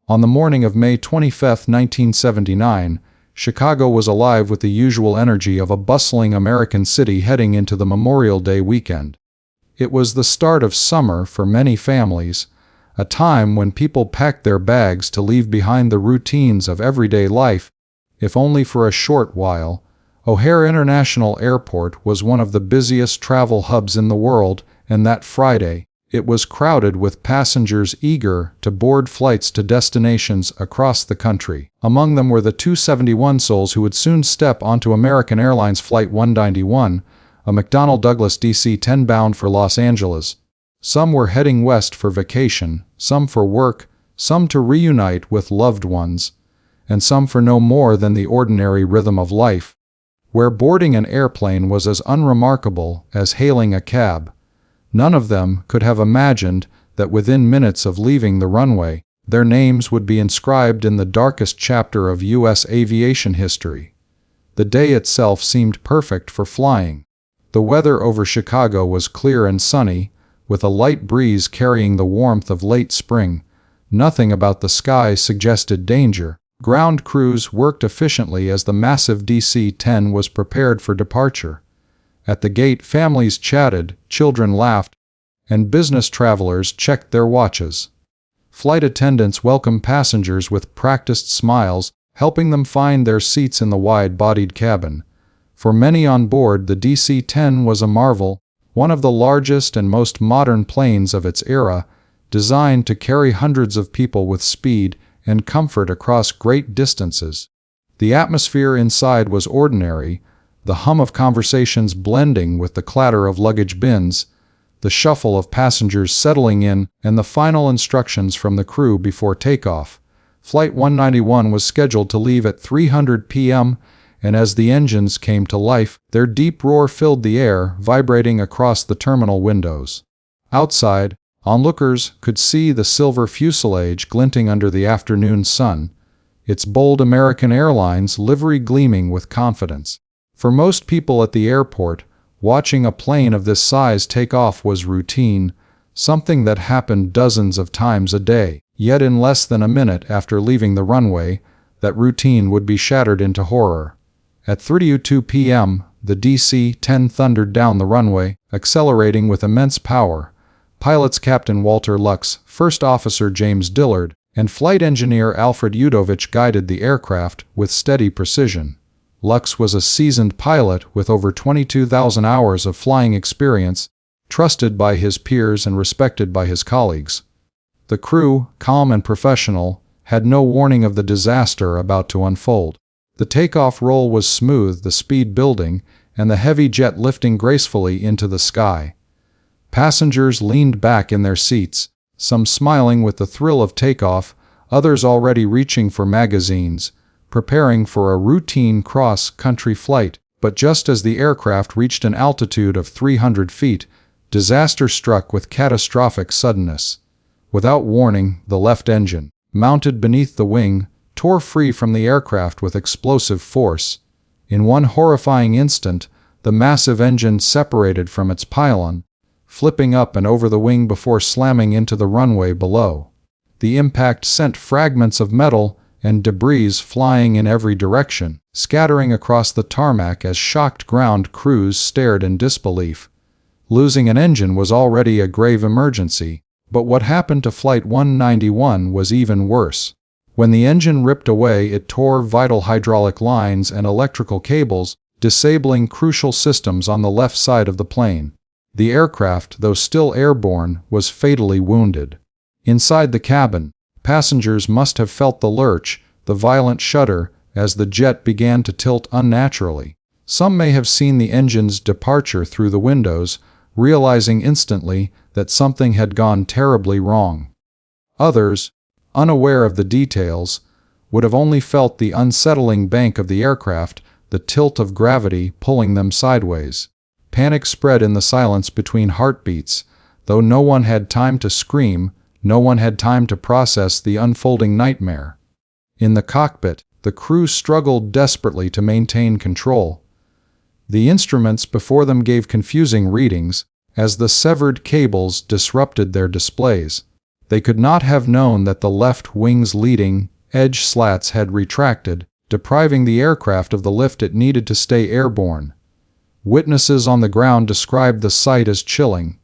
On the morning of May 25, 1979, Chicago was alive with the usual energy of a bustling American city heading into the Memorial Day weekend. It was the start of summer for many families, a time when people packed their bags to leave behind the routines of everyday life, if only for a short while. O'Hare International Airport was one of the busiest travel hubs in the world, and that Friday, it was crowded with passengers eager to board flights to destinations across the country. Among them were the 271 souls who would soon step onto American Airlines Flight 191, a McDonnell Douglas DC-10 bound for Los Angeles. Some were heading west for vacation, some for work, some to reunite with loved ones, and some for no more than the ordinary rhythm of life. Where boarding an airplane was as unremarkable as hailing a cab, none of them could have imagined that within minutes of leaving the runway, their names would be inscribed in the darkest chapter of U.S. aviation history. The day itself seemed perfect for flying. The weather over Chicago was clear and sunny, with a light breeze carrying the warmth of late spring. Nothing about the sky suggested danger. Ground crews worked efficiently as the massive DC-10 was prepared for departure. At the gate, families chatted, children laughed, and business travelers checked their watches. Flight attendants welcomed passengers with practiced smiles, helping them find their seats in the wide-bodied cabin. For many on board, the DC-10 was a marvel, one of the largest and most modern planes of its era, designed to carry hundreds of people with speed and comfort across great distances. The atmosphere inside was ordinary, the hum of conversations blending with the clatter of luggage bins, the shuffle of passengers settling in, and the final instructions from the crew before takeoff. Flight 191 was scheduled to leave at 3:00 p.m., and as the engines came to life, their deep roar filled the air, vibrating across the terminal windows. Outside, onlookers could see the silver fuselage glinting under the afternoon sun, its bold American Airlines livery gleaming with confidence. For most people at the airport, watching a plane of this size take off was routine, something that happened dozens of times a day. Yet in less than a minute after leaving the runway, that routine would be shattered into horror. At 3:02 p.m., the DC-10 thundered down the runway, accelerating with immense power. Pilots Captain Walter Lux, First Officer James Dillard, and Flight Engineer Alfred Udovich guided the aircraft with steady precision. Lux was a seasoned pilot with over 22,000 hours of flying experience, trusted by his peers and respected by his colleagues. The crew, calm and professional, had no warning of the disaster about to unfold. The takeoff roll was smooth, the speed building, and the heavy jet lifting gracefully into the sky. Passengers leaned back in their seats, some smiling with the thrill of takeoff, others already reaching for magazines, preparing for a routine cross-country flight. But just as the aircraft reached an altitude of 300 feet, disaster struck with catastrophic suddenness. Without warning, the left engine, mounted beneath the wing, tore free from the aircraft with explosive force. In one horrifying instant, the massive engine separated from its pylon, flipping up and over the wing before slamming into the runway below. The impact sent fragments of metal and debris flying in every direction, scattering across the tarmac as shocked ground crews stared in disbelief. Losing an engine was already a grave emergency, but what happened to Flight 191 was even worse. When the engine ripped away, it tore vital hydraulic lines and electrical cables, disabling crucial systems on the left side of the plane. The aircraft, though still airborne, was fatally wounded. Inside the cabin, passengers must have felt the lurch, the violent shudder, as the jet began to tilt unnaturally. Some may have seen the engine's departure through the windows, realizing instantly that something had gone terribly wrong. Others, unaware of the details, would have only felt the unsettling bank of the aircraft, the tilt of gravity pulling them sideways. Panic spread in the silence between heartbeats. Though no one had time to scream, no one had time to process the unfolding nightmare. In the cockpit, the crew struggled desperately to maintain control. The instruments before them gave confusing readings, as the severed cables disrupted their displays. They could not have known that the left wing's leading edge slats had retracted, depriving the aircraft of the lift it needed to stay airborne. Witnesses on the ground described the sight as chilling.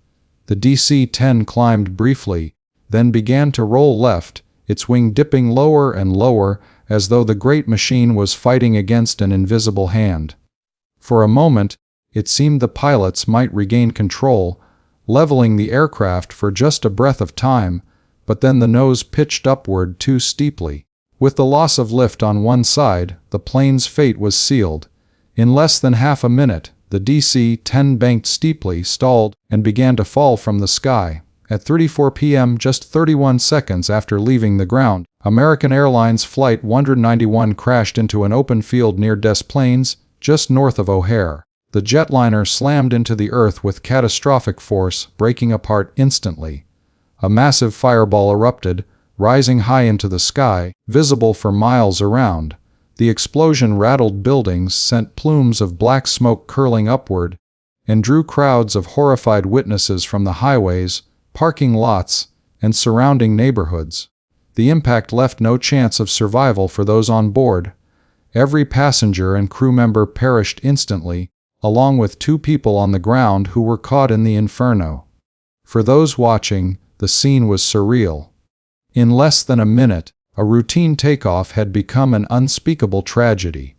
The DC-10 climbed briefly, then began to roll left, its wing dipping lower and lower as though the great machine was fighting against an invisible hand. For a moment, it seemed the pilots might regain control, leveling the aircraft for just a breath of time, but then the nose pitched upward too steeply. With the loss of lift on one side, the plane's fate was sealed. In less than half a minute, the DC-10 banked steeply, stalled, and began to fall from the sky. At 3:34 p.m., just 31 seconds after leaving the ground, American Airlines Flight 191 crashed into an open field near Des Plaines, just north of O'Hare. The jetliner slammed into the earth with catastrophic force, breaking apart instantly. A massive fireball erupted, rising high into the sky, visible for miles around. The explosion rattled buildings, sent plumes of black smoke curling upward, and drew crowds of horrified witnesses from the highways, parking lots, and surrounding neighborhoods. The impact left no chance of survival for those on board. Every passenger and crew member perished instantly, along with 2 people on the ground who were caught in the inferno. For those watching, the scene was surreal. In less than a minute, a routine takeoff had become an unspeakable tragedy.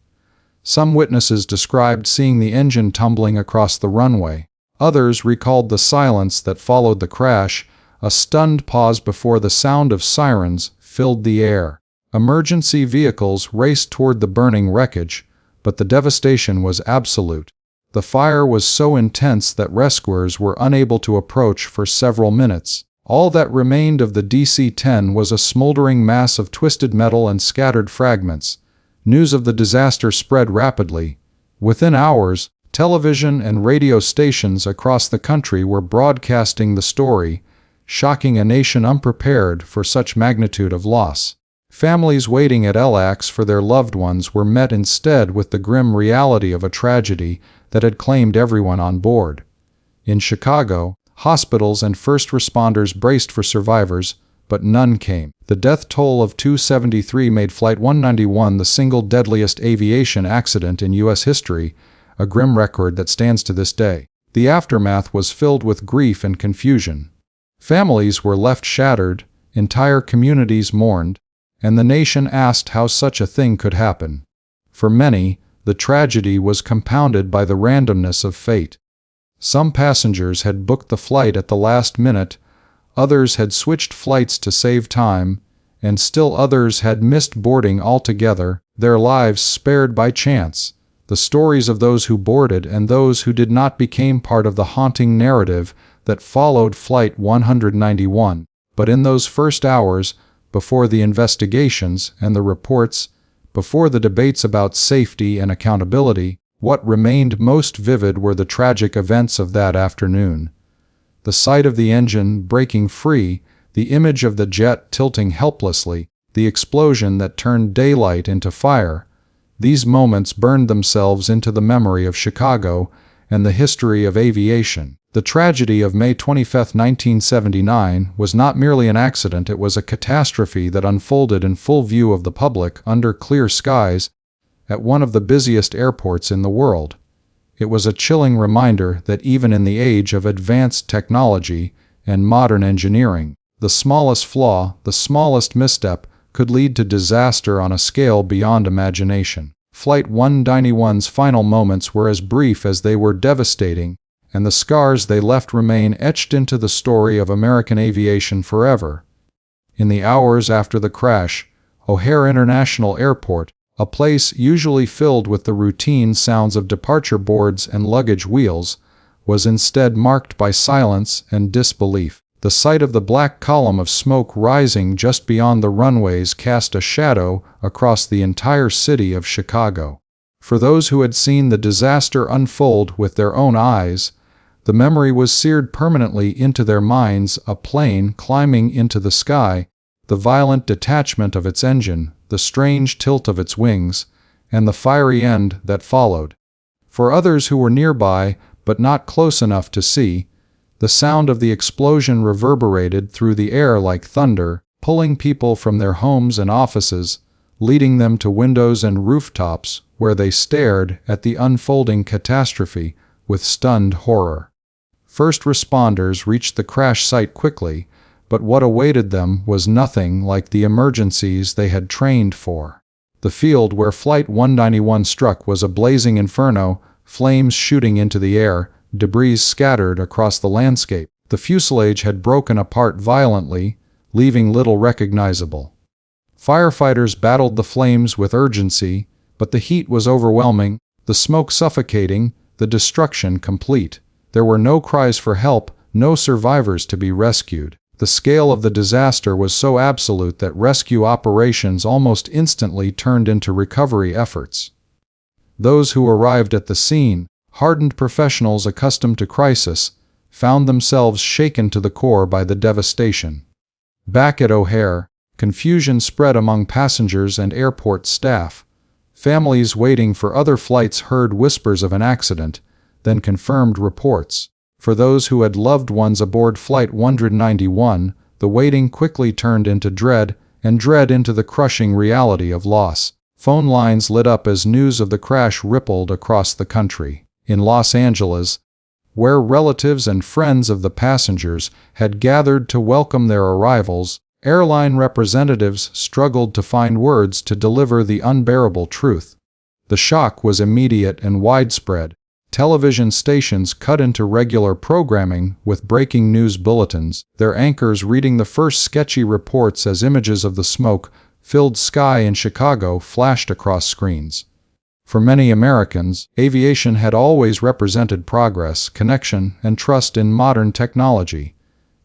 Some witnesses described seeing the engine tumbling across the runway. Others recalled the silence that followed the crash, a stunned pause before the sound of sirens filled the air. Emergency vehicles raced toward the burning wreckage, but the devastation was absolute. The fire was so intense that rescuers were unable to approach for several minutes. All that remained of the DC-10 was a smoldering mass of twisted metal and scattered fragments. News of the disaster spread rapidly. Within hours, television and radio stations across the country were broadcasting the story, shocking a nation unprepared for such magnitude of loss. Families waiting at LAX for their loved ones were met instead with the grim reality of a tragedy that had claimed everyone on board. In Chicago, hospitals and first responders braced for survivors, but none came. The death toll of 273 made Flight 191 the single deadliest aviation accident in U.S. history, a grim record that stands to this day. The aftermath was filled with grief and confusion. Families were left shattered, entire communities mourned, and the nation asked how such a thing could happen. For many, the tragedy was compounded by the randomness of fate. Some passengers had booked the flight at the last minute, others had switched flights to save time, and still others had missed boarding altogether, their lives spared by chance. The stories of those who boarded and those who did not became part of the haunting narrative that followed Flight 191. But in those first hours, before the investigations and the reports, before the debates about safety and accountability, what remained most vivid were the tragic events of that afternoon. The sight of the engine breaking free, the image of the jet tilting helplessly, the explosion that turned daylight into fire. These moments burned themselves into the memory of Chicago and the history of aviation. The tragedy of May 25, 1979 was not merely an accident, it was a catastrophe that unfolded in full view of the public under clear skies at one of the busiest airports in the world. It was a chilling reminder that even in the age of advanced technology and modern engineering, the smallest flaw, the smallest misstep, could lead to disaster on a scale beyond imagination. Flight 191's final moments were as brief as they were devastating, and the scars they left remain etched into the story of American aviation forever. In the hours after the crash, O'Hare International Airport, a place usually filled with the routine sounds of departure boards and luggage wheels, was instead marked by silence and disbelief. The sight of the black column of smoke rising just beyond the runways cast a shadow across the entire city of Chicago. For those who had seen the disaster unfold with their own eyes, the memory was seared permanently into their minds: a plane climbing into the sky, the violent detachment of its engine, the strange tilt of its wings, and the fiery end that followed. For others who were nearby, but not close enough to see, The sound of the explosion reverberated through the air like thunder, pulling people from their homes and offices, leading them to windows and rooftops where they stared at the unfolding catastrophe with stunned horror. First responders reached the crash site quickly, but what awaited them was nothing like the emergencies they had trained for. The field where Flight 191 struck was a blazing inferno, flames shooting into the air, debris scattered across the landscape. The fuselage had broken apart violently, leaving little recognizable. Firefighters battled the flames with urgency, but the heat was overwhelming, the smoke suffocating, the destruction complete. There were no cries for help, no survivors to be rescued. The scale of the disaster was so absolute that rescue operations almost instantly turned into recovery efforts. Those who arrived at the scene, hardened professionals accustomed to crisis, found themselves shaken to the core by the devastation. Back at O'Hare, confusion spread among passengers and airport staff. Families waiting for other flights heard whispers of an accident, then confirmed reports. For those who had loved ones aboard Flight 191, the waiting quickly turned into dread, and dread into the crushing reality of loss. Phone lines lit up as news of the crash rippled across the country. In Los Angeles, where relatives and friends of the passengers had gathered to welcome their arrivals, airline representatives struggled to find words to deliver the unbearable truth. The shock was immediate and widespread. Television stations cut into regular programming with breaking news bulletins, their anchors reading the first sketchy reports as images of the smoke-filled sky in Chicago flashed across screens. For many Americans, aviation had always represented progress, connection, and trust in modern technology.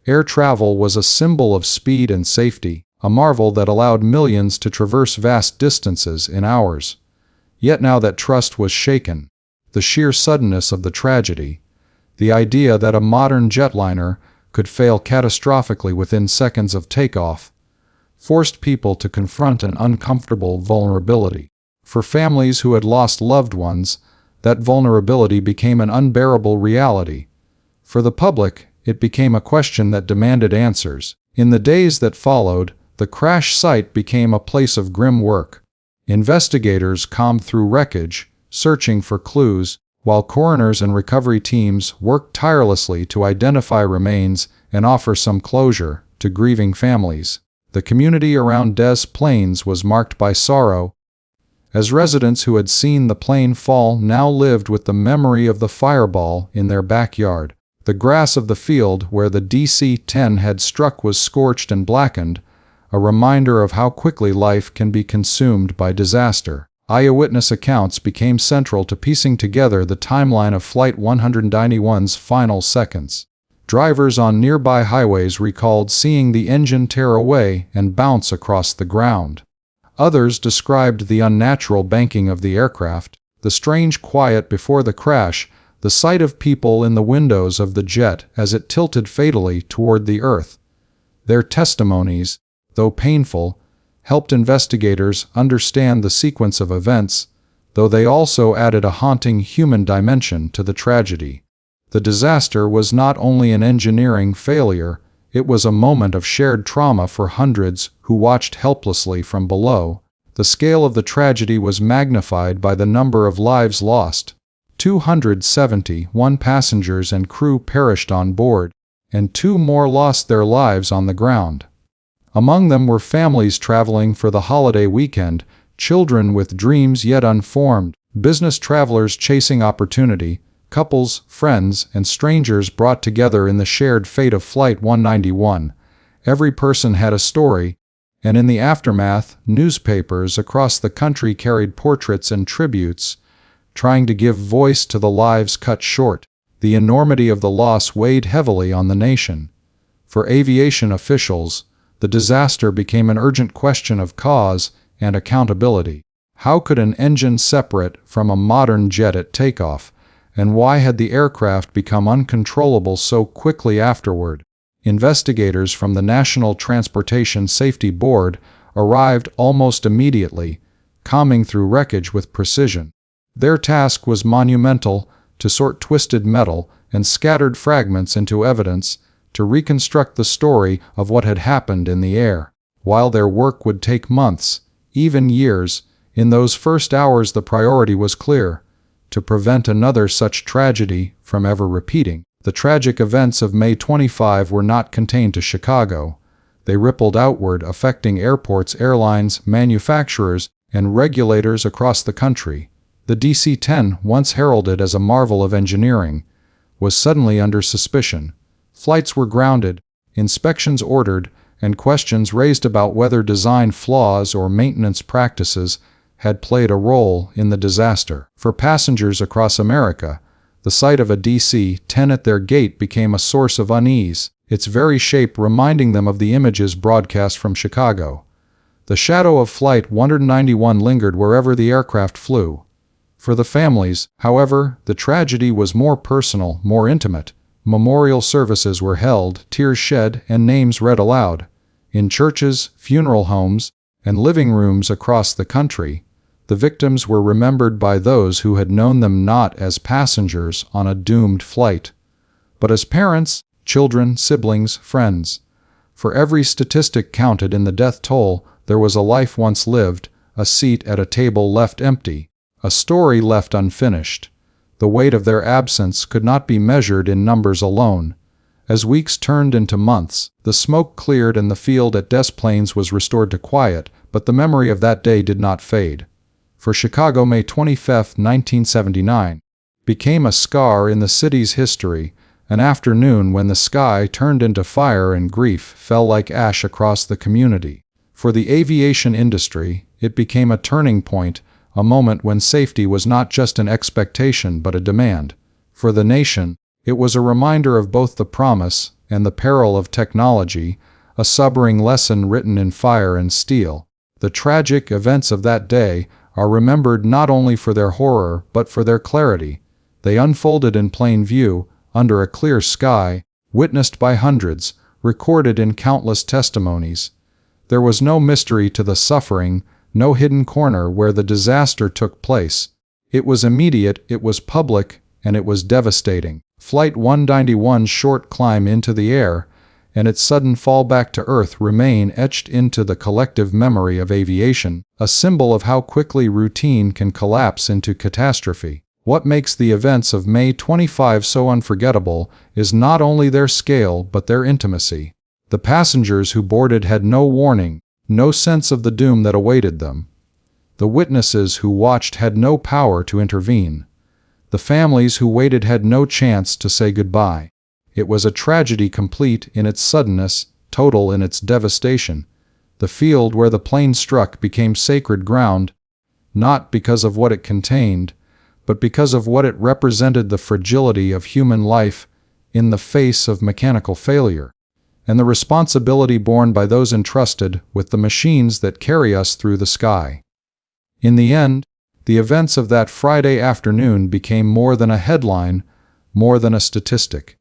Air travel was a symbol of speed and safety, a marvel that allowed millions to traverse vast distances in hours. Yet now that trust was shaken. The sheer suddenness of the tragedy, the idea that a modern jetliner could fail catastrophically within seconds of takeoff, forced people to confront an uncomfortable vulnerability. For families who had lost loved ones, that vulnerability became an unbearable reality. For the public, it became a question that demanded answers. In the days that followed, the crash site became a place of grim work. Investigators combed through wreckage, searching for clues, while coroners and recovery teams worked tirelessly to identify remains and offer some closure to grieving families. The community around Des Plaines was marked by sorrow, as residents who had seen the plane fall now lived with the memory of the fireball in their backyard. The grass of the field where the DC-10 had struck was scorched and blackened, a reminder of how quickly life can be consumed by disaster. Eyewitness accounts became central to piecing together the timeline of Flight 191's final seconds. Drivers on nearby highways recalled seeing the engine tear away and bounce across the ground. Others described the unnatural banking of the aircraft, the strange quiet before the crash, the sight of people in the windows of the jet as it tilted fatally toward the earth. Their testimonies, though painful, helped investigators understand the sequence of events, though they also added a haunting human dimension to the tragedy. The disaster was not only an engineering failure, it was a moment of shared trauma for hundreds who watched helplessly from below. The scale of the tragedy was magnified by the number of lives lost. 271 passengers and crew perished on board, and 2 more lost their lives on the ground. Among them were families traveling for the holiday weekend, children with dreams yet unformed, business travelers chasing opportunity, couples, friends, and strangers brought together in the shared fate of Flight 191. Every person had a story, and in the aftermath, newspapers across the country carried portraits and tributes, trying to give voice to the lives cut short. The enormity of the loss weighed heavily on the nation. For aviation officials, the disaster became an urgent question of cause and accountability. How could an engine separate from a modern jet at takeoff, and why had the aircraft become uncontrollable so quickly afterward? Investigators from the National Transportation Safety Board arrived almost immediately, combing through wreckage with precision. Their task was monumental: to sort twisted metal and scattered fragments into evidence to reconstruct the story of what had happened in the air. While their work would take months, even years, in those first hours the priority was clear: to prevent another such tragedy from ever repeating. The tragic events of May 25 were not contained to Chicago. They rippled outward, affecting airports, airlines, manufacturers, and regulators across the country. The DC-10, once heralded as a marvel of engineering, was suddenly under suspicion. Flights were grounded, inspections ordered, and questions raised about whether design flaws or maintenance practices had played a role in the disaster. For passengers across America, the sight of a DC-10 at their gate became a source of unease, its very shape reminding them of the images broadcast from Chicago. The shadow of Flight 191 lingered wherever the aircraft flew. For the families, however, the tragedy was more personal, more intimate. Memorial services were held, tears shed, and names read aloud. In churches, funeral homes, and living rooms across the country, the victims were remembered by those who had known them not as passengers on a doomed flight, but as parents, children, siblings, friends. For every statistic counted in the death toll, there was a life once lived, a seat at a table left empty, a story left unfinished. The weight of their absence could not be measured in numbers alone. As weeks turned into months, the smoke cleared and the field at Des Plaines was restored to quiet, but the memory of that day did not fade. For Chicago, May 25, 1979, became a scar in the city's history, an afternoon when the sky turned into fire and grief fell like ash across the community. For the aviation industry, it became a turning point, a moment when safety was not just an expectation but a demand. For the nation, it was a reminder of both the promise and the peril of technology, a sobering lesson written in fire and steel. The tragic events of that day are remembered not only for their horror but for their clarity. They unfolded in plain view, under a clear sky, witnessed by hundreds, recorded in countless testimonies. There was no mystery to the suffering, no hidden corner where the disaster took place. It was immediate, it was public, and it was devastating. Flight 191's short climb into the air and its sudden fall back to Earth remain etched into the collective memory of aviation, a symbol of how quickly routine can collapse into catastrophe. What makes the events of May 25 so unforgettable is not only their scale but their intimacy. The passengers who boarded had no warning, no sense of the doom that awaited them. The witnesses who watched had no power to intervene. The families who waited had no chance to say goodbye. It was a tragedy complete in its suddenness, total in its devastation. The field where the plane struck became sacred ground, not because of what it contained, but because of what it represented: the fragility of human life in the face of mechanical failure, and the responsibility borne by those entrusted with the machines that carry us through the sky. In the end, the events of that Friday afternoon became more than a headline, more than a statistic.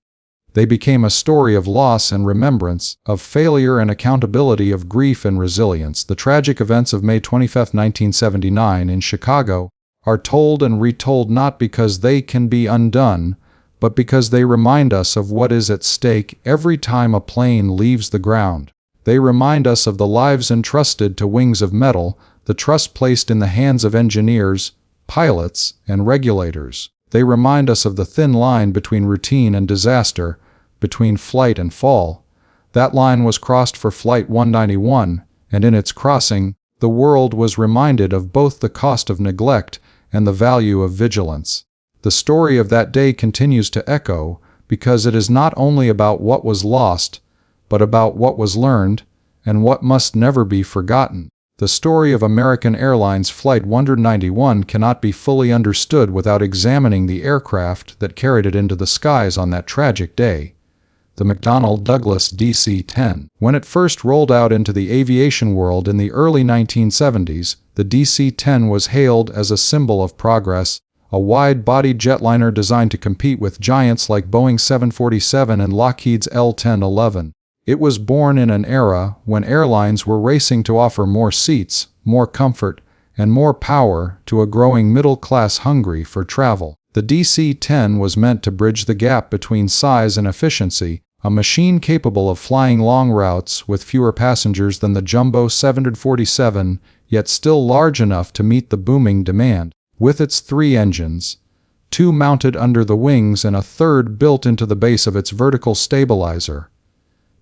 They became a story of loss and remembrance, of failure and accountability, of grief and resilience. The tragic events of May 25, 1979 in Chicago are told and retold not because they can be undone, but because they remind us of what is at stake every time a plane leaves the ground. They remind us of the lives entrusted to wings of metal, the trust placed in the hands of engineers, pilots, and regulators. They remind us of the thin line between routine and disaster, between flight and fall. That line was crossed for Flight 191, and in its crossing, the world was reminded of both the cost of neglect and the value of vigilance. The story of that day continues to echo because it is not only about what was lost, but about what was learned and what must never be forgotten. The story of American Airlines Flight 191 cannot be fully understood without examining the aircraft that carried it into the skies on that tragic day, the McDonnell Douglas DC-10. When it first rolled out into the aviation world in the early 1970s, the DC-10 was hailed as a symbol of progress, a wide-bodied jetliner designed to compete with giants like Boeing 747 and Lockheed's L-1011. It was born in an era when airlines were racing to offer more seats, more comfort, and more power to a growing middle class hungry for travel. The DC-10 was meant to bridge the gap between size and efficiency, a machine capable of flying long routes with fewer passengers than the jumbo 747, yet still large enough to meet the booming demand. With its 3 engines, 2 mounted under the wings and a third built into the base of its vertical stabilizer,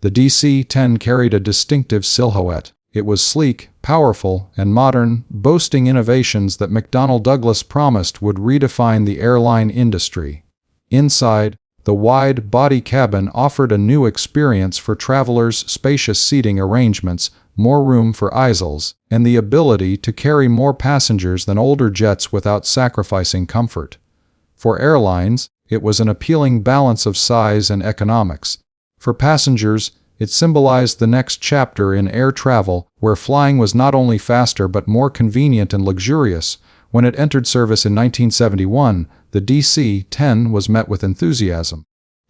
the DC-10 carried a distinctive silhouette. It was sleek, powerful, and modern, boasting innovations that McDonnell Douglas promised would redefine the airline industry. Inside, the wide-body cabin offered a new experience for travelers, spacious seating arrangements, more room for aisles, and the ability to carry more passengers than older jets without sacrificing comfort. For airlines, it was an appealing balance of size and economics. For passengers, it symbolized the next chapter in air travel, where flying was not only faster but more convenient and luxurious. When it entered service in 1971, the DC-10 was met with enthusiasm.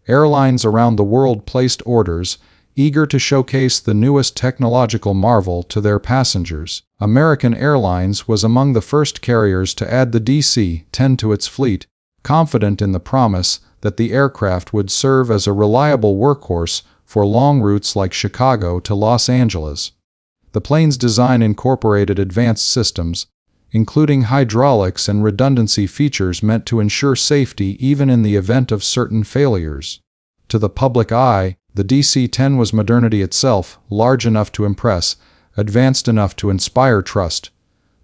Airlines around the world placed orders, eager to showcase the newest technological marvel to their passengers. American Airlines was among the first carriers to add the DC-10 to its fleet, confident in the promise that the aircraft would serve as a reliable workhorse for long routes like Chicago to Los Angeles. The plane's design incorporated advanced systems, including hydraulics and redundancy features meant to ensure safety even in the event of certain failures. To the public eye, the DC-10 was modernity itself, large enough to impress, advanced enough to inspire trust.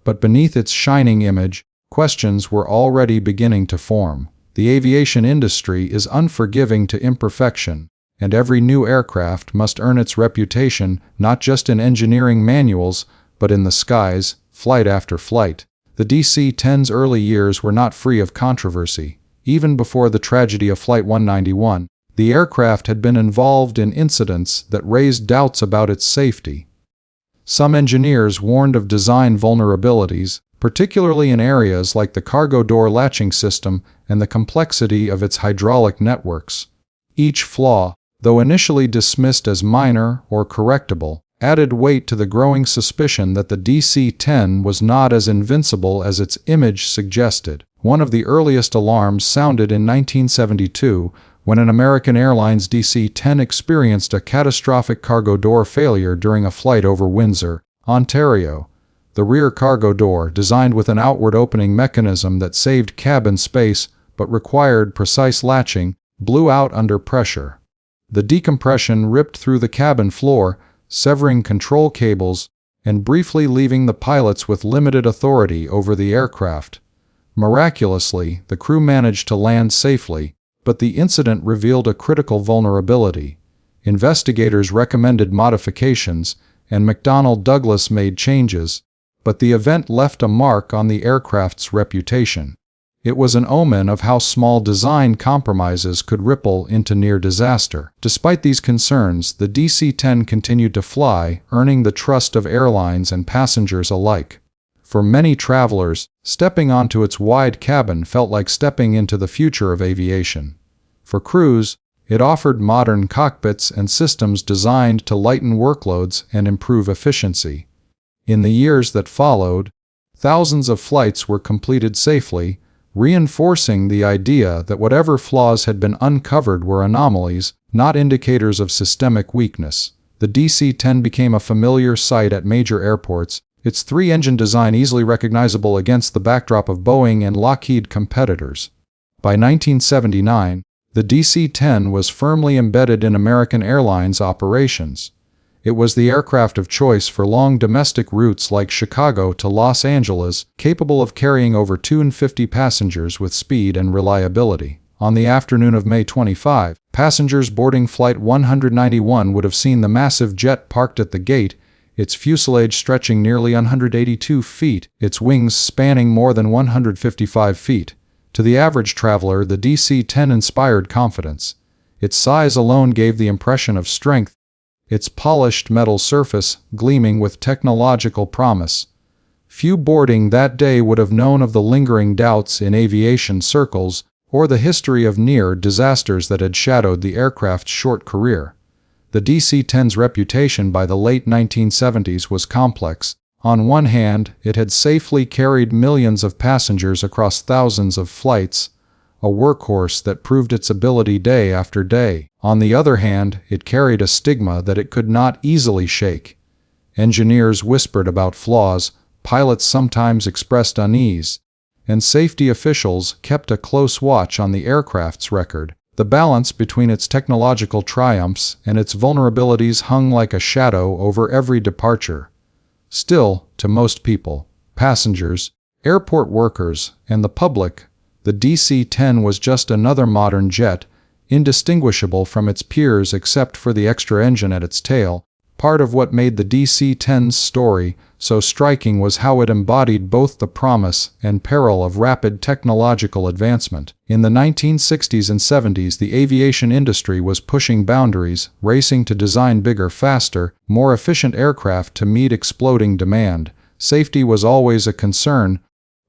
But beneath its shining image, questions were already beginning to form. The aviation industry is unforgiving to imperfection, and every new aircraft must earn its reputation not just in engineering manuals, but in the skies, flight after flight. The DC-10's early years were not free of controversy. Even before the tragedy of Flight 191, the aircraft had been involved in incidents that raised doubts about its safety. Some engineers warned of design vulnerabilities, particularly in areas like the cargo door latching system and the complexity of its hydraulic networks. Each flaw, though initially dismissed as minor or correctable, added weight to the growing suspicion that the DC-10 was not as invincible as its image suggested. One of the earliest alarms sounded in 1972 when an American Airlines DC-10 experienced a catastrophic cargo door failure during a flight over Windsor, Ontario. The rear cargo door, designed with an outward opening mechanism that saved cabin space but required precise latching, blew out under pressure. The decompression ripped through the cabin floor, severing control cables, and briefly leaving the pilots with limited authority over the aircraft. Miraculously, the crew managed to land safely, but the incident revealed a critical vulnerability. Investigators recommended modifications, and McDonnell Douglas made changes, but the event left a mark on the aircraft's reputation. It was an omen of how small design compromises could ripple into near disaster. Despite these concerns, the DC-10 continued to fly, earning the trust of airlines and passengers alike. For many travelers, stepping onto its wide cabin felt like stepping into the future of aviation. For crews, it offered modern cockpits and systems designed to lighten workloads and improve efficiency. In the years that followed, thousands of flights were completed safely, reinforcing the idea that whatever flaws had been uncovered were anomalies, not indicators of systemic weakness. The DC-10 became a familiar sight at major airports, its 3-engine design easily recognizable against the backdrop of Boeing and Lockheed competitors. By 1979, the DC-10 was firmly embedded in American Airlines operations. It was the aircraft of choice for long domestic routes like Chicago to Los Angeles, capable of carrying over 250 passengers with speed and reliability. On the afternoon of May 25, passengers boarding Flight 191 would have seen the massive jet parked at the gate, its fuselage stretching nearly 182 feet, its wings spanning more than 155 feet. To the average traveler, the DC-10 inspired confidence. Its size alone gave the impression of strength, its polished metal surface gleaming with technological promise. Few boarding that day would have known of the lingering doubts in aviation circles or the history of near disasters that had shadowed the aircraft's short career. The DC-10's reputation by the late 1970s was complex. On one hand, it had safely carried millions of passengers across thousands of flights. a workhorse that proved its ability day after day. On the other hand, it carried a stigma that it could not easily shake. Engineers whispered about flaws, pilots sometimes expressed unease, and safety officials kept a close watch on the aircraft's record. The balance between its technological triumphs and its vulnerabilities hung like a shadow over every departure. Still, to most people, passengers, airport workers, and the public, the DC-10 was just another modern jet, indistinguishable from its peers except for the extra engine at its tail. Part of what made the DC-10's story so striking was how it embodied both the promise and peril of rapid technological advancement. In the 1960s and 70s, the aviation industry was pushing boundaries, racing to design bigger, faster, more efficient aircraft to meet exploding demand. Safety was always a concern,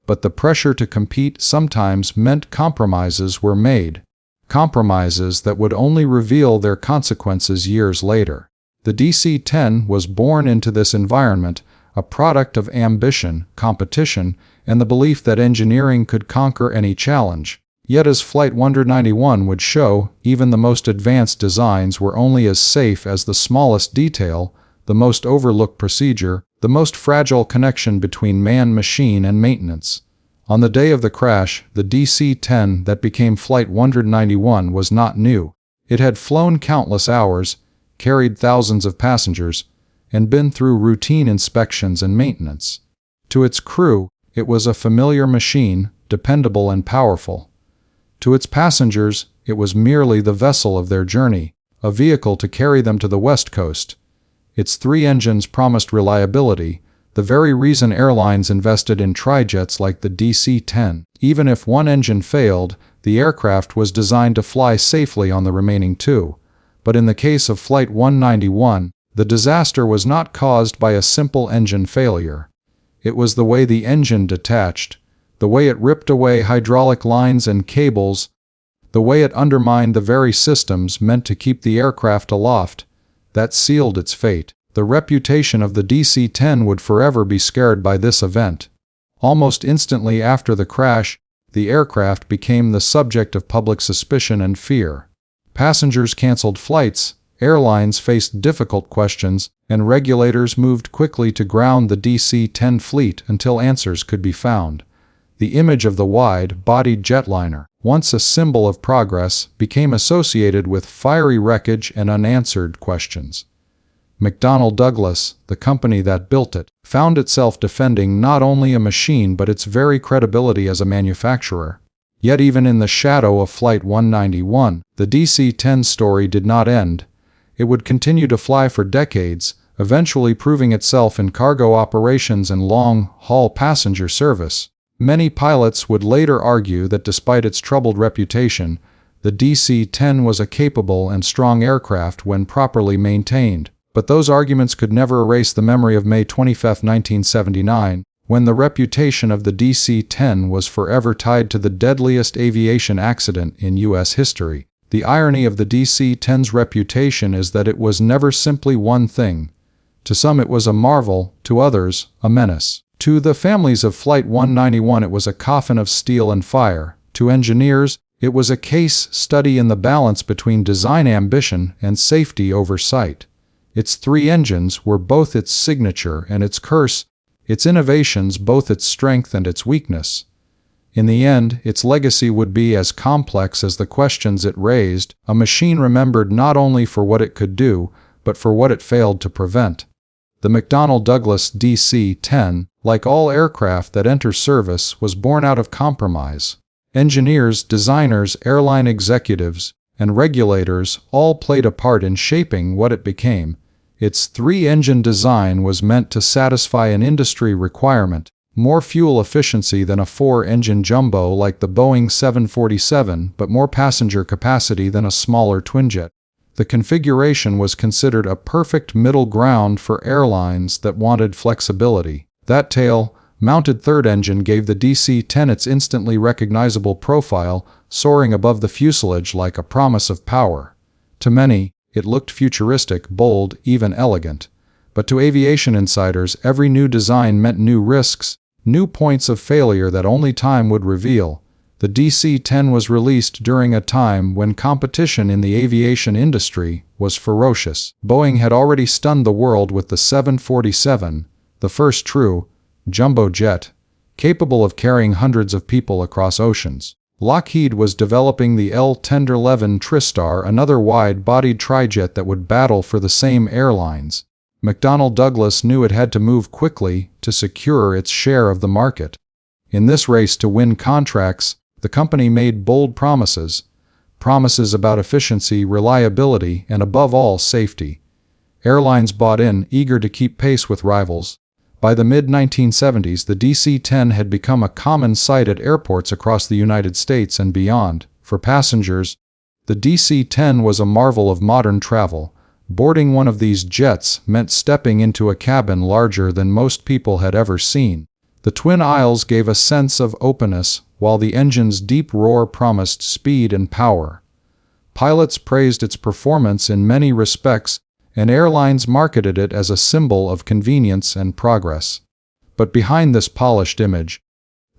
but the pressure to compete sometimes meant compromises were made. Compromises that would only reveal their consequences years later. The DC-10 was born into this environment, a product of ambition, competition, and the belief that engineering could conquer any challenge. Yet as Flight 191 would show, even the most advanced designs were only as safe as the smallest detail, the most overlooked procedure, the most fragile connection between man, machine, and maintenance. On the day of the crash, the DC-10 that became Flight 191 was not new. It had flown countless hours, carried thousands of passengers, and been through routine inspections and maintenance. To its crew, it was a familiar machine, dependable and powerful. To its passengers, it was merely the vessel of their journey, a vehicle to carry them to the West Coast. Its 3 engines promised reliability, the very reason airlines invested in trijets like the DC-10. Even if one engine failed, the aircraft was designed to fly safely on the remaining 2. But in the case of Flight 191, the disaster was not caused by a simple engine failure. It was the way the engine detached, the way it ripped away hydraulic lines and cables, the way it undermined the very systems meant to keep the aircraft aloft, that sealed its fate. The reputation of the DC-10 would forever be scarred by this event. Almost instantly after the crash, the aircraft became the subject of public suspicion and fear. Passengers canceled flights, airlines faced difficult questions, and regulators moved quickly to ground the DC-10 fleet until answers could be found. The image of the wide-bodied jetliner, once a symbol of progress, became associated with fiery wreckage and unanswered questions. McDonnell Douglas, the company that built it, found itself defending not only a machine but its very credibility as a manufacturer. Yet even in the shadow of Flight 191, the DC-10 story did not end. It would continue to fly for decades, eventually proving itself in cargo operations and long-haul passenger service. Many pilots would later argue that despite its troubled reputation, the DC-10 was a capable and strong aircraft when properly maintained. But those arguments could never erase the memory of May 25, 1979, when the reputation of the DC-10 was forever tied to the deadliest aviation accident in U.S. history. The irony of the DC-10's reputation is that it was never simply one thing. To some it was a marvel, to others, a menace. To the families of Flight 191 it was a coffin of steel and fire. To engineers, it was a case study in the balance between design ambition and safety oversight. Its 3 engines were both its signature and its curse, its innovations both its strength and its weakness. In the end, its legacy would be as complex as the questions it raised, a machine remembered not only for what it could do, but for what it failed to prevent. The McDonnell Douglas DC-10, like all aircraft that enter service, was born out of compromise. Engineers, designers, airline executives, and regulators all played a part in shaping what it became. Its 3-engine design was meant to satisfy an industry requirement, more fuel efficiency than a 4-engine jumbo like the Boeing 747, but more passenger capacity than a smaller twinjet. The configuration was considered a perfect middle ground for airlines that wanted flexibility. That tail-mounted 3rd engine gave the DC-10 its instantly recognizable profile, soaring above the fuselage like a promise of power. To many, it looked futuristic, bold, even elegant. But to aviation insiders, every new design meant new risks, new points of failure that only time would reveal. The DC-10 was released during a time when competition in the aviation industry was ferocious. Boeing had already stunned the world with the 747, the first true jumbo jet, capable of carrying hundreds of people across oceans. Lockheed was developing the L-1011 TriStar, another wide-bodied trijet that would battle for the same airlines. McDonnell Douglas knew it had to move quickly to secure its share of the market. In this race to win contracts, the company made bold promises about efficiency, reliability, and above all, safety. Airlines bought in, eager to keep pace with rivals. By the mid-1970s, the DC-10 had become a common sight at airports across the United States and beyond. For passengers, the DC-10 was a marvel of modern travel. Boarding one of these jets meant stepping into a cabin larger than most people had ever seen. The twin aisles gave a sense of openness, while the engine's deep roar promised speed and power. Pilots praised its performance in many respects, and airlines marketed it as a symbol of convenience and progress. But behind this polished image,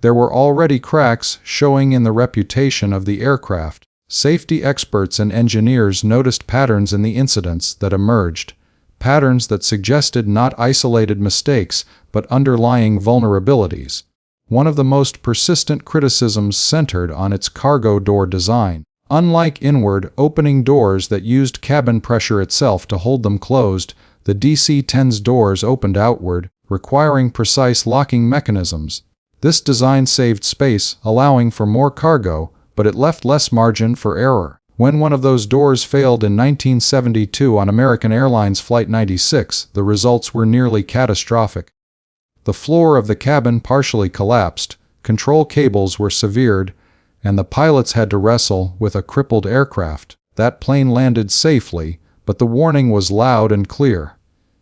there were already cracks showing in the reputation of the aircraft. Safety experts and engineers noticed patterns in the incidents that emerged, patterns that suggested not isolated mistakes but underlying vulnerabilities. One of the most persistent criticisms centered on its cargo door design. Unlike inward opening doors that used cabin pressure itself to hold them closed, the DC-10's doors opened outward, requiring precise locking mechanisms. This design saved space, allowing for more cargo, but it left less margin for error. When one of those doors failed in 1972 on American Airlines Flight 96, the results were nearly catastrophic. The floor of the cabin partially collapsed, control cables were severed, and the pilots had to wrestle with a crippled aircraft. That plane landed safely, but the warning was loud and clear.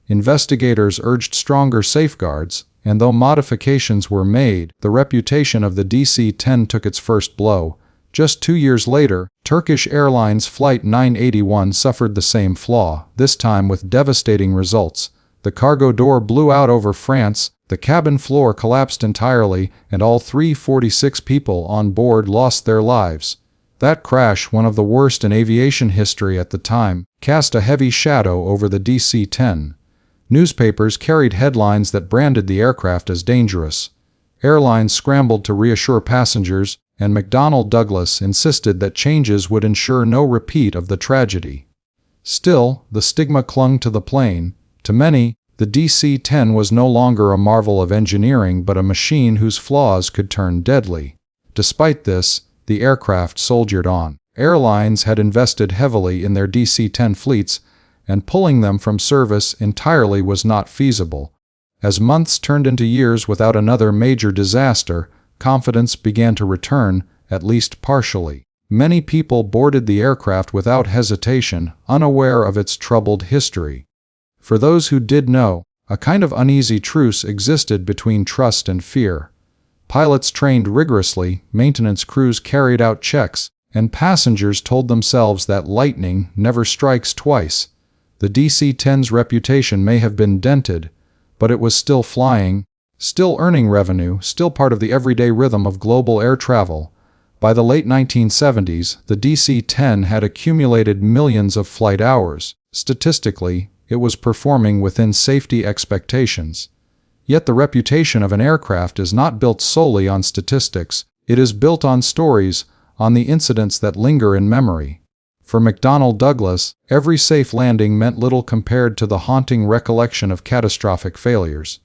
Investigators urged stronger safeguards, and though modifications were made, the reputation of the DC-10 took its first blow. Just 2 years later, Turkish Airlines Flight 981 suffered the same flaw, this time with devastating results. The cargo door blew out over France, the cabin floor collapsed entirely, and all 346 people on board lost their lives. That crash, one of the worst in aviation history at the time, cast a heavy shadow over the DC-10. Newspapers carried headlines that branded the aircraft as dangerous. Airlines scrambled to reassure passengers, and McDonnell Douglas insisted that changes would ensure no repeat of the tragedy. Still, the stigma clung to the plane. To many, the DC-10 was no longer a marvel of engineering but a machine whose flaws could turn deadly. Despite this, the aircraft soldiered on. Airlines had invested heavily in their DC-10 fleets, and pulling them from service entirely was not feasible. As months turned into years without another major disaster, confidence began to return, at least partially. Many people boarded the aircraft without hesitation, unaware of its troubled history. For those who did know, a kind of uneasy truce existed between trust and fear. Pilots trained rigorously, maintenance crews carried out checks, and passengers told themselves that lightning never strikes twice. The DC-10's reputation may have been dented, but it was still flying, still earning revenue, still part of the everyday rhythm of global air travel. By the late 1970s, the DC-10 had accumulated millions of flight hours. Statistically, it was performing within safety expectations. Yet the reputation of an aircraft is not built solely on statistics. It is built on stories, on the incidents that linger in memory. For McDonnell Douglas, every safe landing meant little compared to the haunting recollection of catastrophic failures.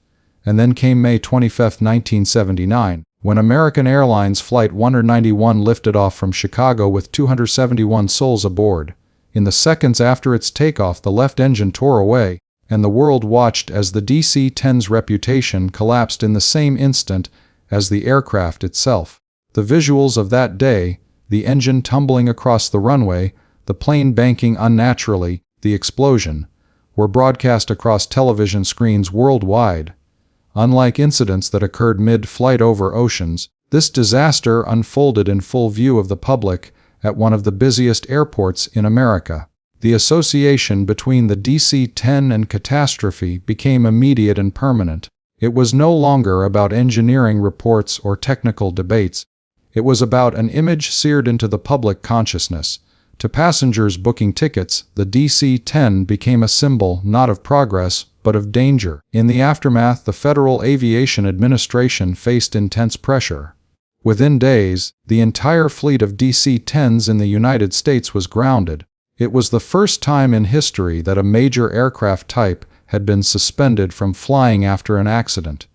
And then came May 25, 1979, when American Airlines Flight 191 lifted off from Chicago with 271 souls aboard. In the seconds after its takeoff, the left engine tore away, and the world watched as the DC-10's reputation collapsed in the same instant as the aircraft itself. The visuals of that day, the engine tumbling across the runway, the plane banking unnaturally, the explosion, were broadcast across television screens worldwide. Unlike incidents that occurred mid-flight over oceans, this disaster unfolded in full view of the public at one of the busiest airports in America. The association between the DC-10 and catastrophe became immediate and permanent. It was no longer about engineering reports or technical debates. It was about an image seared into the public consciousness. To passengers booking tickets, the DC-10 became a symbol not of progress, but of danger. In the aftermath, the Federal Aviation Administration faced intense pressure. Within days, the entire fleet of DC-10s in the United States was grounded. It was the first time in history that a major aircraft type had been suspended from flying after an accident.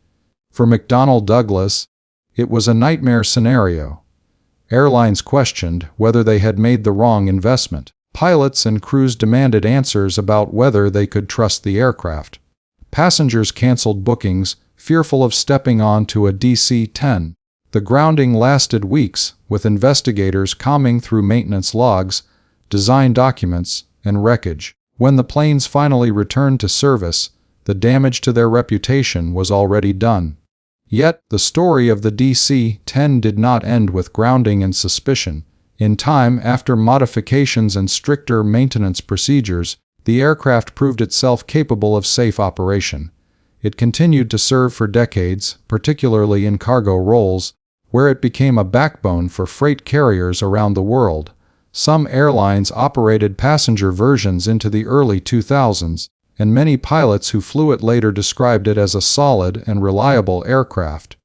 For McDonnell Douglas, it was a nightmare scenario. Airlines questioned whether they had made the wrong investment. Pilots and crews demanded answers about whether they could trust the aircraft. Passengers canceled bookings, fearful of stepping onto a DC-10. The grounding lasted weeks, with investigators combing through maintenance logs, design documents, and wreckage. When the planes finally returned to service, the damage to their reputation was already done. Yet, the story of the DC-10 did not end with grounding and suspicion. In time, after modifications and stricter maintenance procedures, the aircraft proved itself capable of safe operation. It continued to serve for decades, particularly in cargo roles, where it became a backbone for freight carriers around the world. Some airlines operated passenger versions into the early 2000s, and many pilots who flew it later described it as a solid and reliable aircraft.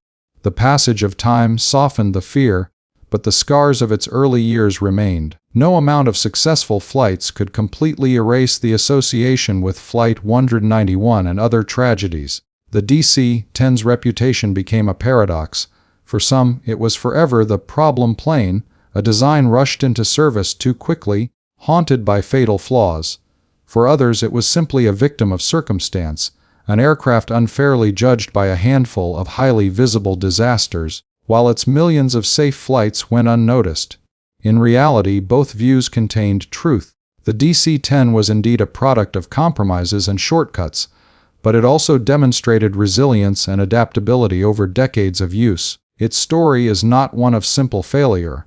The passage of time softened the fear, but the scars of its early years remained. No amount of successful flights could completely erase the association with Flight 191 and other tragedies. The DC-10's reputation became a paradox. For some, it was forever the problem plane, a design rushed into service too quickly, haunted by fatal flaws. For others, it was simply a victim of circumstance, an aircraft unfairly judged by a handful of highly visible disasters, while its millions of safe flights went unnoticed. In reality, both views contained truth. The DC-10 was indeed a product of compromises and shortcuts, but it also demonstrated resilience and adaptability over decades of use. Its story is not one of simple failure,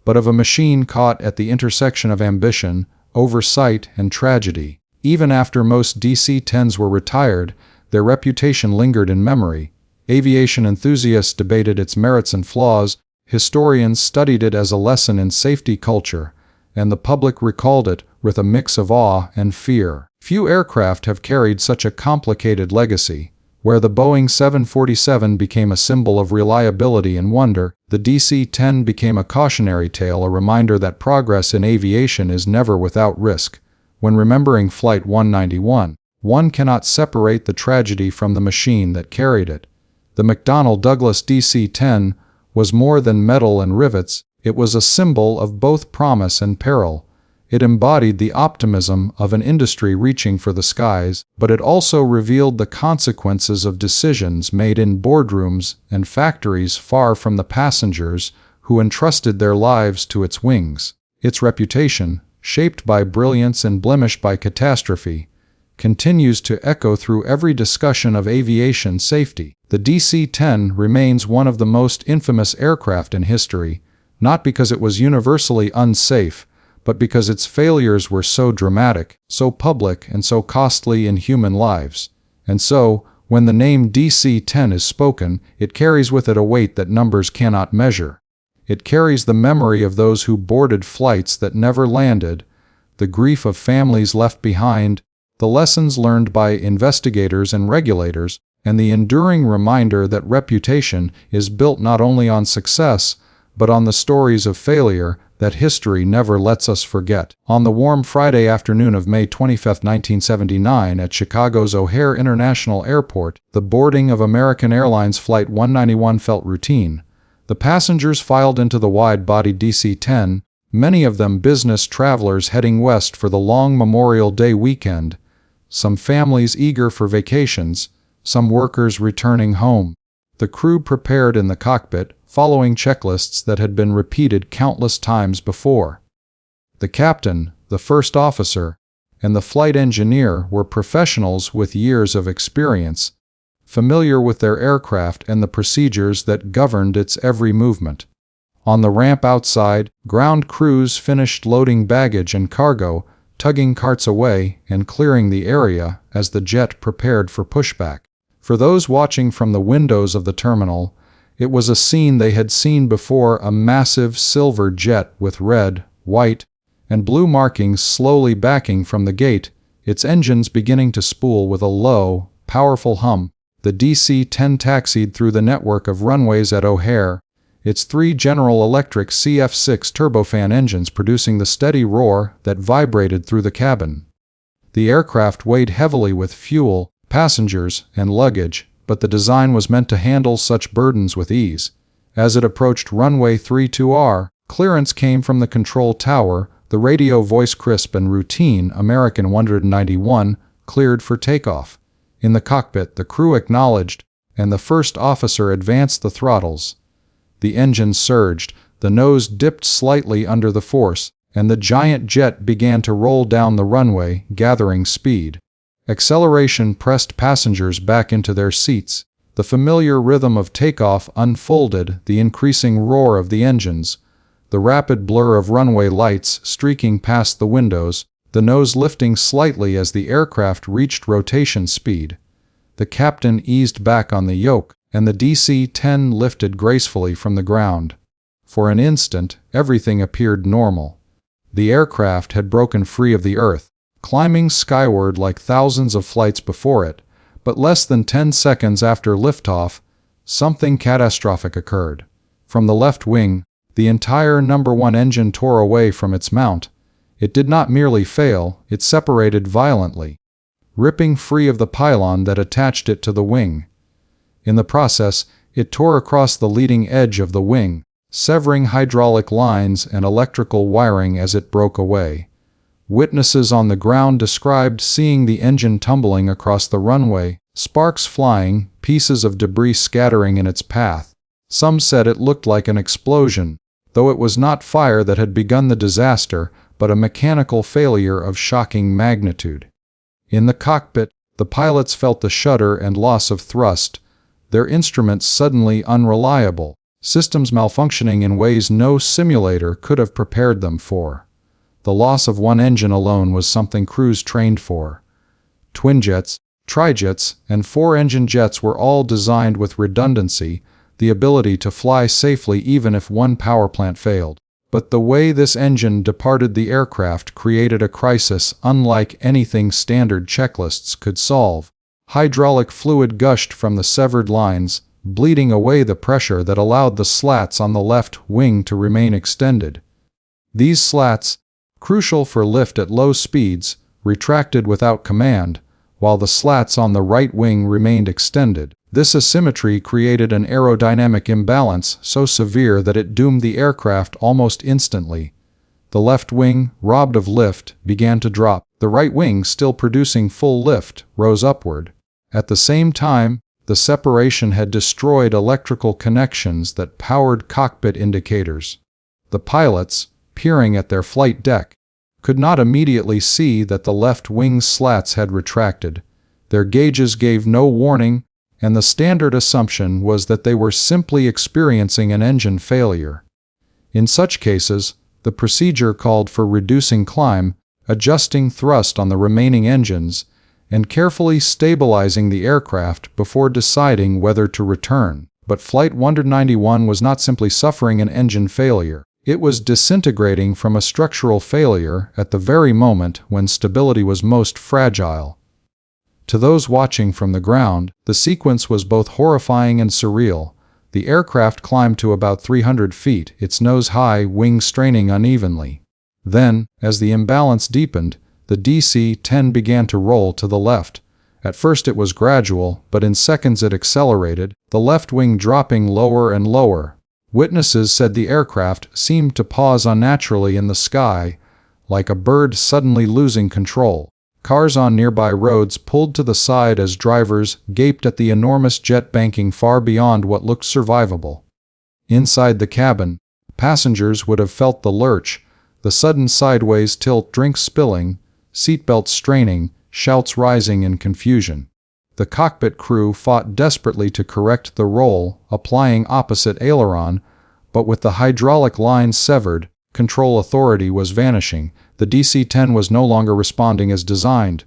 but of a machine caught at the intersection of ambition, oversight, and tragedy. Even after most DC-10s were retired, their reputation lingered in memory. Aviation enthusiasts debated its merits and flaws, historians studied it as a lesson in safety culture, and the public recalled it with a mix of awe and fear. Few aircraft have carried such a complicated legacy. Where the Boeing 747 became a symbol of reliability and wonder, the DC-10 became a cautionary tale, a reminder that progress in aviation is never without risk. When remembering Flight 191, one cannot separate the tragedy from the machine that carried it. The McDonnell Douglas DC-10 was more than metal and rivets, it was a symbol of both promise and peril. It embodied the optimism of an industry reaching for the skies, but it also revealed the consequences of decisions made in boardrooms and factories far from the passengers who entrusted their lives to its wings. Its reputation, shaped by brilliance and blemished by catastrophe, continues to echo through every discussion of aviation safety. The DC-10 remains one of the most infamous aircraft in history, not because it was universally unsafe, but because its failures were so dramatic, so public, and so costly in human lives. And so, when the name DC-10 is spoken, it carries with it a weight that numbers cannot measure. It carries the memory of those who boarded flights that never landed, the grief of families left behind, the lessons learned by investigators and regulators, and the enduring reminder that reputation is built not only on success, but on the stories of failure that history never lets us forget. On the warm Friday afternoon of May 25, 1979, at Chicago's O'Hare International Airport, the boarding of American Airlines Flight 191 felt routine. The passengers filed into the wide-bodied DC-10, many of them business travelers heading west for the long Memorial Day weekend, some families eager for vacations, some workers returning home. The crew prepared in the cockpit, following checklists that had been repeated countless times before. The captain, the first officer, and the flight engineer were professionals with years of experience, familiar with their aircraft and the procedures that governed its every movement. On the ramp outside, ground crews finished loading baggage and cargo, tugging carts away and clearing the area as the jet prepared for pushback. For those watching from the windows of the terminal, It was a scene they had seen before, a massive silver jet with red, white, and blue markings slowly backing from the gate, its engines beginning to spool with a low, powerful hum. The DC-10 taxied through the network of runways at O'Hare, its 3 General Electric CF6 turbofan engines producing the steady roar that vibrated through the cabin. The aircraft weighed heavily with fuel, passengers, and luggage, but the design was meant to handle such burdens with ease. As it approached runway 32R, clearance came from the control tower, the radio voice crisp and routine, American 191, cleared for takeoff. In the cockpit, the crew acknowledged, and the first officer advanced the throttles. The engine surged, the nose dipped slightly under the force, and the giant jet began to roll down the runway, gathering speed. Acceleration pressed passengers back into their seats. The familiar rhythm of takeoff unfolded, the increasing roar of the engines, the rapid blur of runway lights streaking past the windows, the nose lifting slightly as the aircraft reached rotation speed. The captain eased back on the yoke, and the DC-10 lifted gracefully from the ground. For an instant, everything appeared normal. The aircraft had broken free of the Earth, climbing skyward like thousands of flights before it, but less than 10 seconds after liftoff, something catastrophic occurred. From the left wing, the entire number 1 engine tore away from its mount. It did not merely fail, it separated violently, ripping free of the pylon that attached it to the wing. In the process, it tore across the leading edge of the wing, severing hydraulic lines and electrical wiring as it broke away. Witnesses on the ground described seeing the engine tumbling across the runway, sparks flying, pieces of debris scattering in its path. Some said it looked like an explosion, though it was not fire that had begun the disaster, but a mechanical failure of shocking magnitude. In the cockpit, the pilots felt the shudder and loss of thrust, their instruments suddenly unreliable, systems malfunctioning in ways no simulator could have prepared them for. The loss of 1 engine alone was something crews trained for. Twinjets, trijets, and 4-engine jets were all designed with redundancy, the ability to fly safely even if 1 power plant failed. But the way this engine departed the aircraft created a crisis unlike anything standard checklists could solve. Hydraulic fluid gushed from the severed lines, bleeding away the pressure that allowed the slats on the left wing to remain extended. These slats, crucial for lift at low speeds, retracted without command, while the slats on the right wing remained extended. This asymmetry created an aerodynamic imbalance so severe that it doomed the aircraft almost instantly. The left wing, robbed of lift, began to drop. The right wing, still producing full lift, rose upward. At the same time, the separation had destroyed electrical connections that powered cockpit indicators. The pilots, peering at their flight deck, could not immediately see that the left wing's slats had retracted. Their gauges gave no warning, and the standard assumption was that they were simply experiencing an engine failure. In such cases, the procedure called for reducing climb, adjusting thrust on the remaining engines, and carefully stabilizing the aircraft before deciding whether to return. But Flight 191 was not simply suffering an engine failure. It was disintegrating from a structural failure at the very moment when stability was most fragile. To those watching from the ground, the sequence was both horrifying and surreal. The aircraft climbed to about 300 feet, its nose high, wings straining unevenly. Then, as the imbalance deepened, the DC-10 began to roll to the left. At first it was gradual, but in seconds it accelerated, the left wing dropping lower and lower. Witnesses said the aircraft seemed to pause unnaturally in the sky, like a bird suddenly losing control. Cars on nearby roads pulled to the side as drivers gaped at the enormous jet banking far beyond what looked survivable. Inside the cabin, passengers would have felt the lurch, the sudden sideways tilt, drinks spilling, seatbelts straining, shouts rising in confusion. The cockpit crew fought desperately to correct the roll, applying opposite aileron, but with the hydraulic line severed, control authority was vanishing. The DC-10 was no longer responding as designed.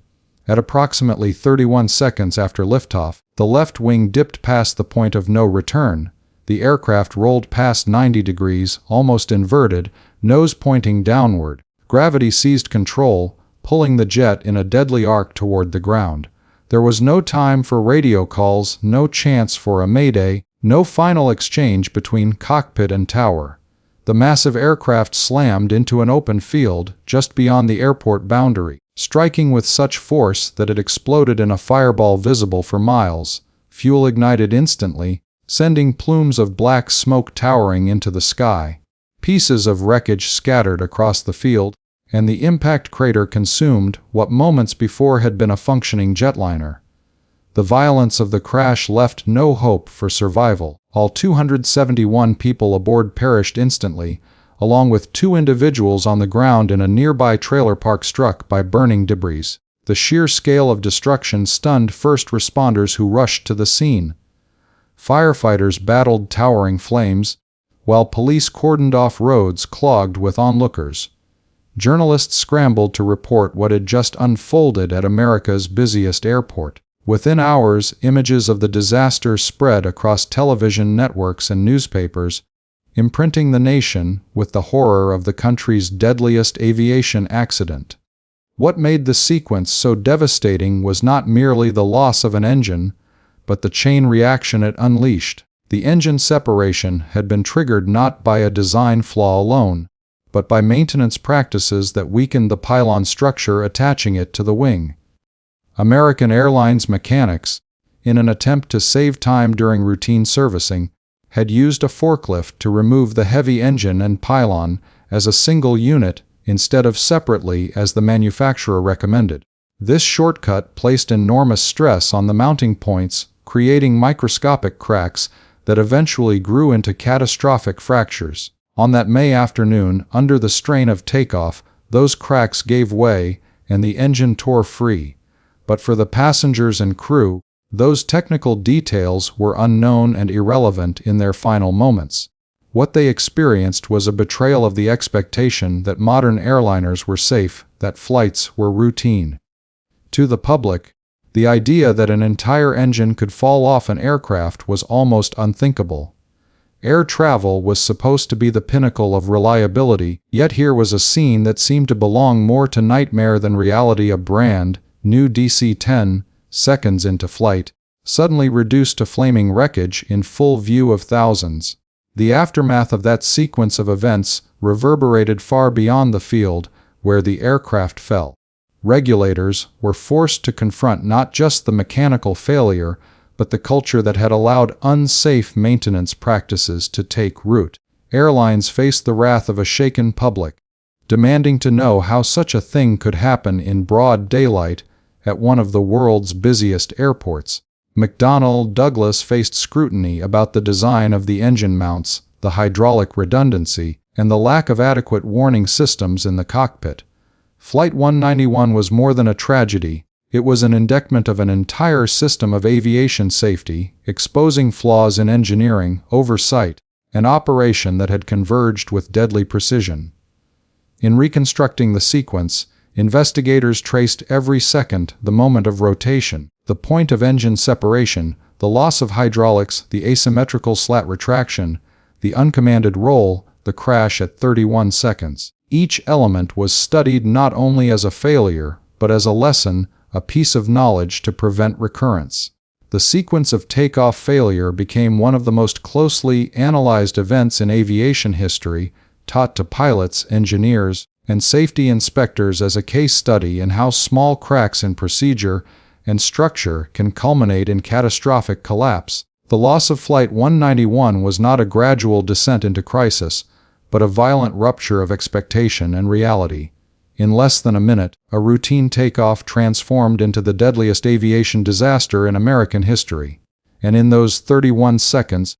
At approximately 31 seconds after liftoff, the left wing dipped past the point of no return. The aircraft rolled past 90 degrees, almost inverted, nose pointing downward. Gravity seized control, pulling the jet in a deadly arc toward the ground. There was no time for radio calls, no chance for a mayday, no final exchange between cockpit and tower. The massive aircraft slammed into an open field just beyond the airport boundary, striking with such force that it exploded in a fireball visible for miles. Fuel ignited instantly, sending plumes of black smoke towering into the sky. Pieces of wreckage scattered across the field, and the impact crater consumed what moments before had been a functioning jetliner. The violence of the crash left no hope for survival. All 271 people aboard perished instantly, along with 2 individuals on the ground in a nearby trailer park struck by burning debris. The sheer scale of destruction stunned first responders who rushed to the scene. Firefighters battled towering flames, while police cordoned off roads clogged with onlookers. Journalists scrambled to report what had just unfolded at America's busiest airport. Within hours, images of the disaster spread across television networks and newspapers, imprinting the nation with the horror of the country's deadliest aviation accident. What made the sequence so devastating was not merely the loss of an engine, but the chain reaction it unleashed. The engine separation had been triggered not by a design flaw alone, but by maintenance practices that weakened the pylon structure attaching it to the wing. American Airlines mechanics, in an attempt to save time during routine servicing, had used a forklift to remove the heavy engine and pylon as a single unit instead of separately as the manufacturer recommended. This shortcut placed enormous stress on the mounting points, creating microscopic cracks that eventually grew into catastrophic fractures. On that May afternoon, under the strain of takeoff, those cracks gave way and the engine tore free. But for the passengers and crew, those technical details were unknown and irrelevant in their final moments. What they experienced was a betrayal of the expectation that modern airliners were safe, that flights were routine. To the public, the idea that an entire engine could fall off an aircraft was almost unthinkable. Air travel was supposed to be the pinnacle of reliability, yet here was a scene that seemed to belong more to nightmare than reality. A brand new DC-10, seconds into flight, suddenly reduced to flaming wreckage in full view of thousands. The aftermath of that sequence of events reverberated far beyond the field where the aircraft fell. Regulators were forced to confront not just the mechanical failure, but the culture that had allowed unsafe maintenance practices to take root. Airlines faced the wrath of a shaken public, demanding to know how such a thing could happen in broad daylight at one of the world's busiest airports. McDonnell Douglas faced scrutiny about the design of the engine mounts, the hydraulic redundancy, and the lack of adequate warning systems in the cockpit. Flight 191 was more than a tragedy. It was an indictment of an entire system of aviation safety, exposing flaws in engineering, oversight, and operation that had converged with deadly precision. In reconstructing the sequence, investigators traced every second, the moment of rotation, the point of engine separation, the loss of hydraulics, the asymmetrical slat retraction, the uncommanded roll, the crash at 31 seconds. Each element was studied not only as a failure, but as a lesson, a piece of knowledge to prevent recurrence. The sequence of takeoff failure became one of the most closely analyzed events in aviation history, taught to pilots, engineers, and safety inspectors as a case study in how small cracks in procedure and structure can culminate in catastrophic collapse. The loss of Flight 191 was not a gradual descent into crisis, but a violent rupture of expectation and reality. In less than a minute, a routine takeoff transformed into the deadliest aviation disaster in American history. And in those 31 seconds,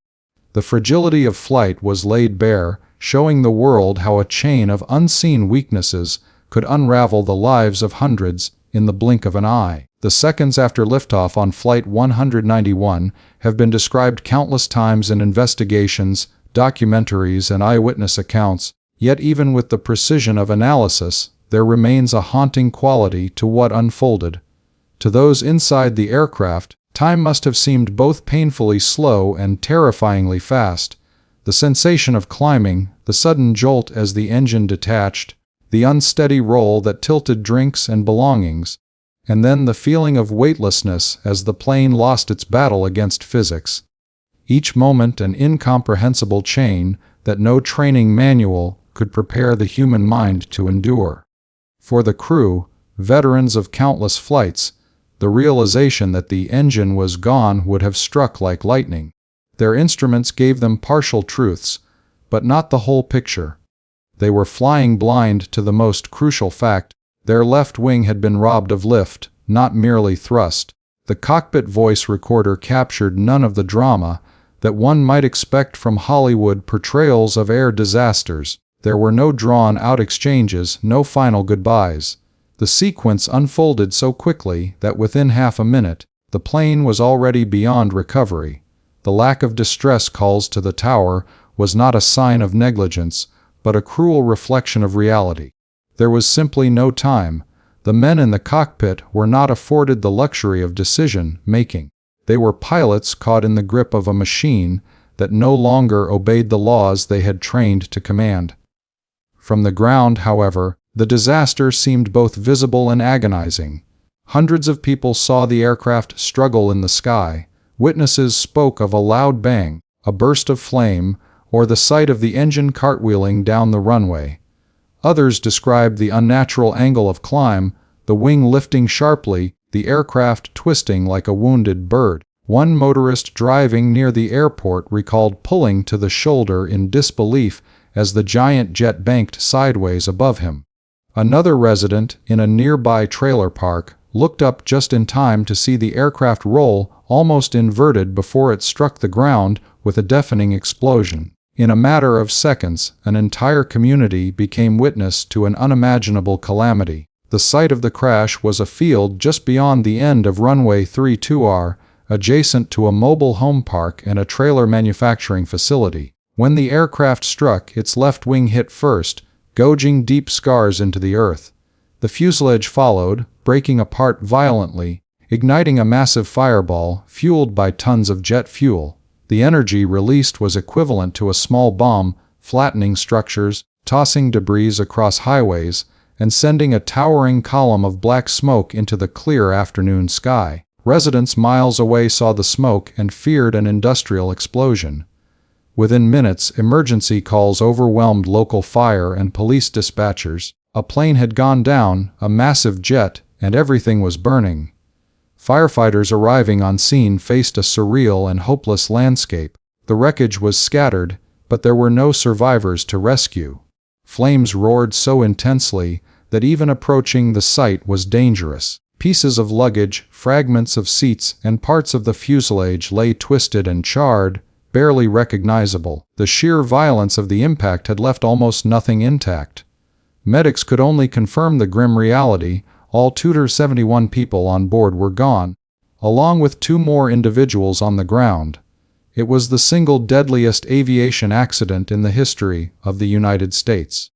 the fragility of flight was laid bare, showing the world how a chain of unseen weaknesses could unravel the lives of hundreds in the blink of an eye. The seconds after liftoff on Flight 191 have been described countless times in investigations, documentaries, and eyewitness accounts, yet even with the precision of analysis, there remains a haunting quality to what unfolded. To those inside the aircraft, Time must have seemed both painfully slow and terrifyingly fast. The sensation of climbing, the sudden jolt as the engine detached, the unsteady roll that tilted drinks and belongings, and then the feeling of weightlessness as the plane lost its battle against physics. Each moment an incomprehensible chain that no training manual could prepare the human mind to endure. For the crew, veterans of countless flights, the realization that the engine was gone would have struck like lightning. Their instruments gave them partial truths, but not the whole picture. They were flying blind to the most crucial fact: their left wing had been robbed of lift, not merely thrust. The cockpit voice recorder captured none of the drama that one might expect from Hollywood portrayals of air disasters. There were no drawn-out exchanges, no final goodbyes. The sequence unfolded so quickly that within half a minute, the plane was already beyond recovery. The lack of distress calls to the tower was not a sign of negligence, but a cruel reflection of reality. There was simply no time. The men in the cockpit were not afforded the luxury of decision-making. They were pilots caught in the grip of a machine that no longer obeyed the laws they had trained to command. From the ground, however, the disaster seemed both visible and agonizing. Hundreds of people saw the aircraft struggle in the sky. Witnesses spoke of a loud bang, a burst of flame, or the sight of the engine cartwheeling down the runway. Others described the unnatural angle of climb, the wing lifting sharply, the aircraft twisting like a wounded bird. One motorist driving near the airport recalled pulling to the shoulder in disbelief as the giant jet banked sideways above him. Another resident in a nearby trailer park looked up just in time to see the aircraft roll almost inverted before it struck the ground with a deafening explosion. In a matter of seconds, an entire community became witness to an unimaginable calamity. The site of the crash was a field just beyond the end of runway 32R, adjacent to a mobile home park and a trailer manufacturing facility. When the aircraft struck, its left wing hit first, gouging deep scars into the earth. The fuselage followed, breaking apart violently, igniting a massive fireball fueled by tons of jet fuel. The energy released was equivalent to a small bomb, flattening structures, tossing debris across highways, and sending a towering column of black smoke into the clear afternoon sky. Residents miles away saw the smoke and feared an industrial explosion. Within minutes, emergency calls overwhelmed local fire and police dispatchers. A plane had gone down, a massive jet, and everything was burning. Firefighters arriving on scene faced a surreal and hopeless landscape. The wreckage was scattered, but there were no survivors to rescue. Flames roared so intensely that even approaching the site was dangerous. Pieces of luggage, fragments of seats, and parts of the fuselage lay twisted and charred, barely recognizable. The sheer violence of the impact had left almost nothing intact. Medics could only confirm the grim reality: all 271 people on board were gone, along with 2 more individuals on the ground. It was the single deadliest aviation accident in the history of the United States.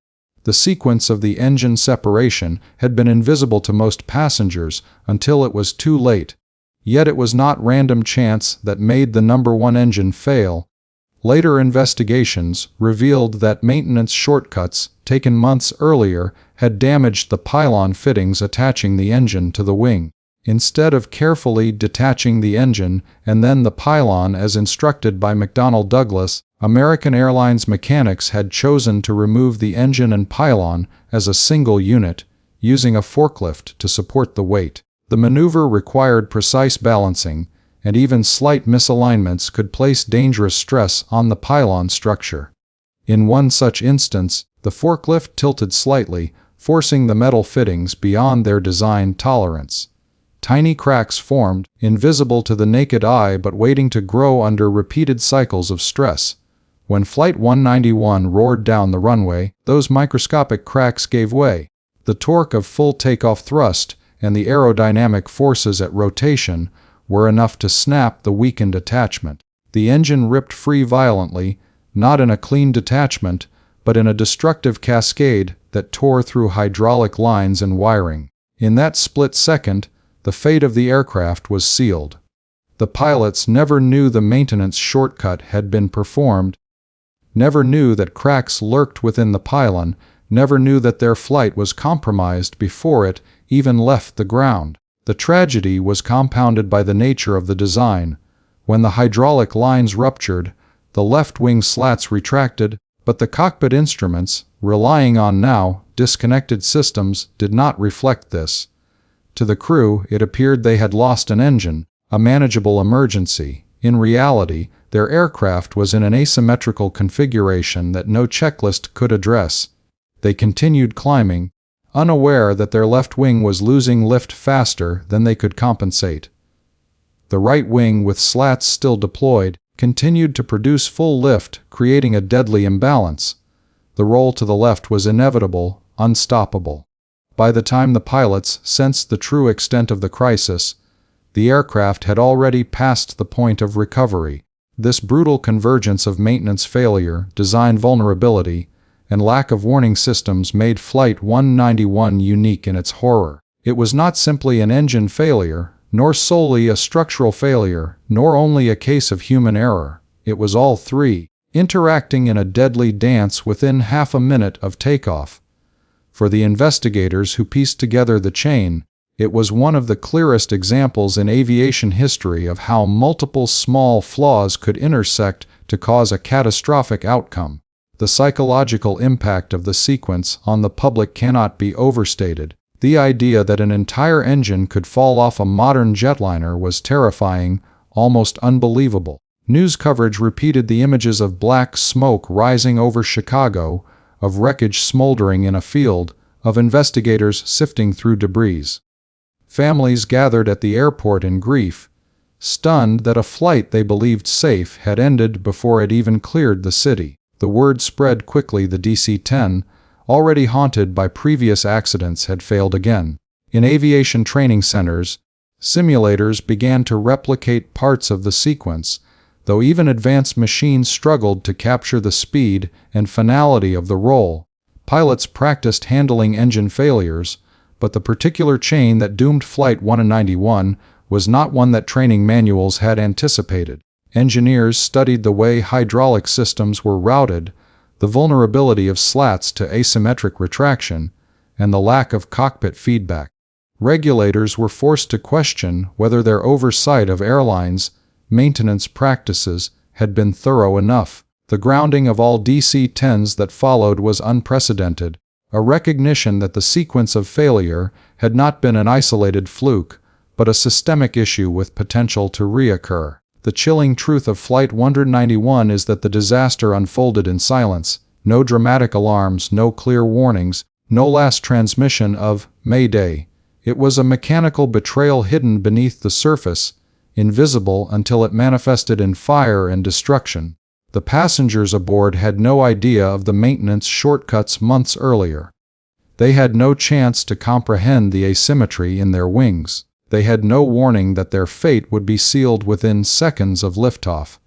The sequence of the engine separation had been invisible to most passengers until it was too late. Yet it was not random chance that made the number 1 engine fail. Later investigations revealed that maintenance shortcuts taken months earlier had damaged the pylon fittings attaching the engine to the wing. Instead of carefully detaching the engine and then the pylon as instructed by McDonnell Douglas, American Airlines mechanics had chosen to remove the engine and pylon as a single unit, using a forklift to support the weight. The maneuver required precise balancing, and even slight misalignments could place dangerous stress on the pylon structure. In one such instance, the forklift tilted slightly, forcing the metal fittings beyond their design tolerance. Tiny cracks formed, invisible to the naked eye but waiting to grow under repeated cycles of stress. When Flight 191 roared down the runway, those microscopic cracks gave way. The torque of full takeoff thrust and the aerodynamic forces at rotation were enough to snap the weakened attachment. The engine ripped free violently, not in a clean detachment, but in a destructive cascade that tore through hydraulic lines and wiring. In that split second, the fate of the aircraft was sealed. The pilots never knew the maintenance shortcut had been performed, never knew that cracks lurked within the pylon, never knew that their flight was compromised before it even left the ground. The tragedy was compounded by the nature of the design. When the hydraulic lines ruptured, the left wing slats retracted, but the cockpit instruments, relying on now disconnected systems, did not reflect this. To the crew, it appeared they had lost an engine, a manageable emergency. In reality, their aircraft was in an asymmetrical configuration that no checklist could address. They continued climbing, unaware that their left wing was losing lift faster than they could compensate. The right wing, with slats still deployed, continued to produce full lift, creating a deadly imbalance. The roll to the left was inevitable, unstoppable. By the time the pilots sensed the true extent of the crisis, the aircraft had already passed the point of recovery. This brutal convergence of maintenance failure, design vulnerability, and lack of warning systems made Flight 191 unique in its horror. It was not simply an engine failure, nor solely a structural failure, nor only a case of human error. It was all three, interacting in a deadly dance within half a minute of takeoff. For the investigators who pieced together the chain, it was one of the clearest examples in aviation history of how multiple small flaws could intersect to cause a catastrophic outcome. The psychological impact of the sequence on the public cannot be overstated. The idea that an entire engine could fall off a modern jetliner was terrifying, almost unbelievable. News coverage repeated the images of black smoke rising over Chicago, of wreckage smoldering in a field, of investigators sifting through debris. Families gathered at the airport in grief, stunned that a flight they believed safe had ended before it even cleared the city. The word spread quickly: the DC-10, already haunted by previous accidents, had failed again. In aviation training centers, simulators began to replicate parts of the sequence, though even advanced machines struggled to capture the speed and finality of the roll. Pilots practiced handling engine failures, but the particular chain that doomed Flight 191 was not one that training manuals had anticipated. Engineers studied the way hydraulic systems were routed, the vulnerability of slats to asymmetric retraction, and the lack of cockpit feedback. Regulators were forced to question whether their oversight of airlines' maintenance practices had been thorough enough. The grounding of all DC-10s that followed was unprecedented, a recognition that the sequence of failure had not been an isolated fluke, but a systemic issue with potential to reoccur. The chilling truth of Flight 191 is that the disaster unfolded in silence. No dramatic alarms, no clear warnings, no last transmission of Mayday. It was a mechanical betrayal hidden beneath the surface, invisible until it manifested in fire and destruction. The passengers aboard had no idea of the maintenance shortcuts months earlier. They had no chance to comprehend the asymmetry in their wings. They had no warning that their fate would be sealed within seconds of liftoff.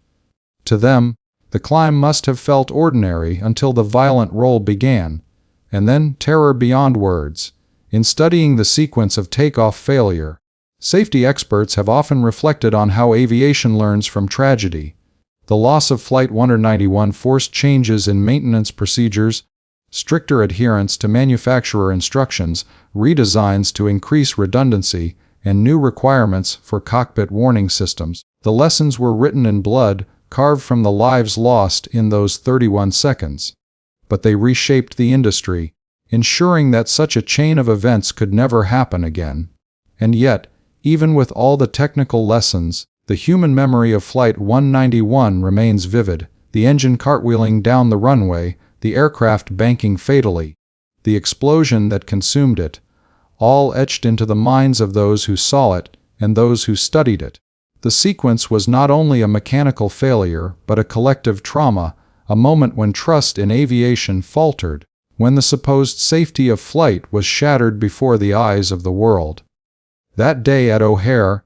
To them, the climb must have felt ordinary until the violent roll began, and then terror beyond words. In studying the sequence of takeoff failure, safety experts have often reflected on how aviation learns from tragedy. The loss of Flight 191 forced changes in maintenance procedures, stricter adherence to manufacturer instructions, redesigns to increase redundancy, and new requirements for cockpit warning systems. The lessons were written in blood, carved from the lives lost in those 31 seconds. But they reshaped the industry, ensuring that such a chain of events could never happen again. And yet, even with all the technical lessons, the human memory of Flight 191 remains vivid. The engine cartwheeling down the runway, the aircraft banking fatally, the explosion that consumed it, all etched into the minds of those who saw it and those who studied it. The sequence was not only a mechanical failure, but a collective trauma, a moment when trust in aviation faltered, when the supposed safety of flight was shattered before the eyes of the world. That day at O'Hare,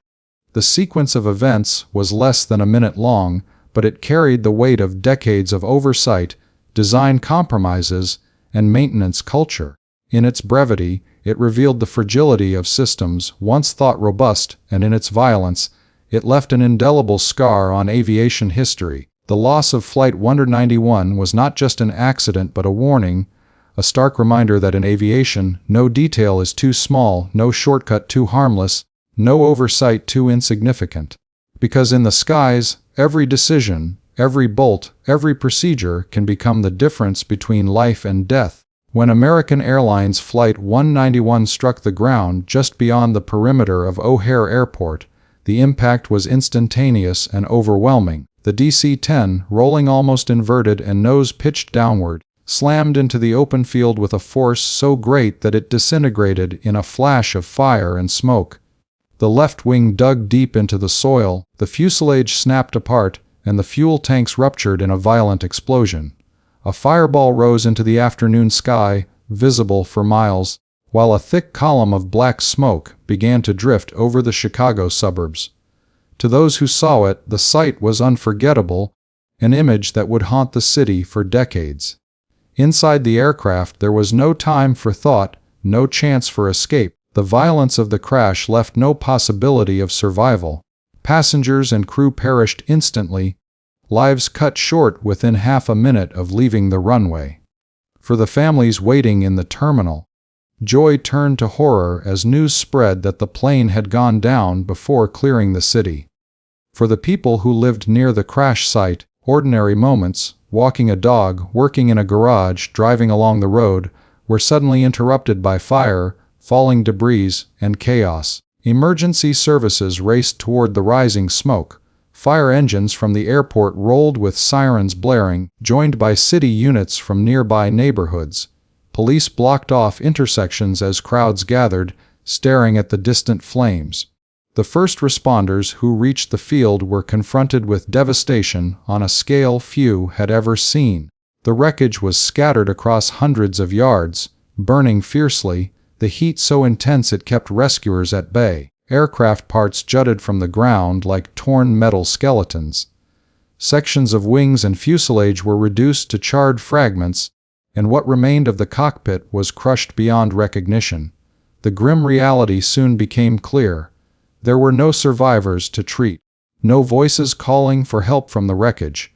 the sequence of events was less than a minute long, but it carried the weight of decades of oversight, design compromises, and maintenance culture. In its brevity, it revealed the fragility of systems once thought robust, and in its violence, It left an indelible scar on aviation history. The loss of Flight 191 was not just an accident but a warning, a stark reminder that in aviation, no detail is too small, no shortcut too harmless, no oversight too insignificant. Because in the skies, every decision, every bolt, every procedure can become the difference between life and death. When American Airlines Flight 191 struck the ground just beyond the perimeter of O'Hare Airport, the impact was instantaneous and overwhelming. The DC-10, rolling almost inverted and nose pitched downward, slammed into the open field with a force so great that it disintegrated in a flash of fire and smoke. The left wing dug deep into the soil, the fuselage snapped apart, and the fuel tanks ruptured in a violent explosion. A fireball rose into the afternoon sky, visible for miles, while a thick column of black smoke began to drift over the Chicago suburbs. To those who saw it, the sight was unforgettable, an image that would haunt the city for decades. Inside the aircraft there was no time for thought, no chance for escape. The violence of the crash left no possibility of survival. Passengers and crew perished instantly, lives cut short within half a minute of leaving the runway. For the families waiting in the terminal, joy turned to horror as news spread that the plane had gone down before clearing the city. For the people who lived near the crash site, ordinary moments, walking a dog, working in a garage, driving along the road, were suddenly interrupted by fire, falling debris, and chaos. Emergency services raced toward the rising smoke. Fire engines from the airport rolled with sirens blaring, joined by city units from nearby neighborhoods. Police blocked off intersections as crowds gathered, staring at the distant flames. The first responders who reached the field were confronted with devastation on a scale few had ever seen. The wreckage was scattered across hundreds of yards, burning fiercely, the heat so intense it kept rescuers at bay. Aircraft parts jutted from the ground like torn metal skeletons. Sections of wings and fuselage were reduced to charred fragments, and what remained of the cockpit was crushed beyond recognition. The grim reality soon became clear. There were no survivors to treat, no voices calling for help from the wreckage.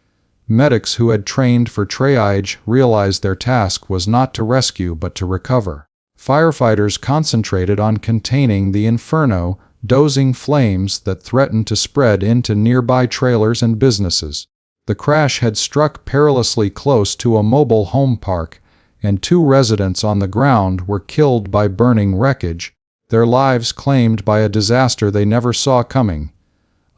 Medics who had trained for triage realized their task was not to rescue but to recover. Firefighters concentrated on containing the inferno, dozing flames that threatened to spread into nearby trailers and businesses. The crash had struck perilously close to a mobile home park, and 2 residents on the ground were killed by burning wreckage, their lives claimed by a disaster they never saw coming.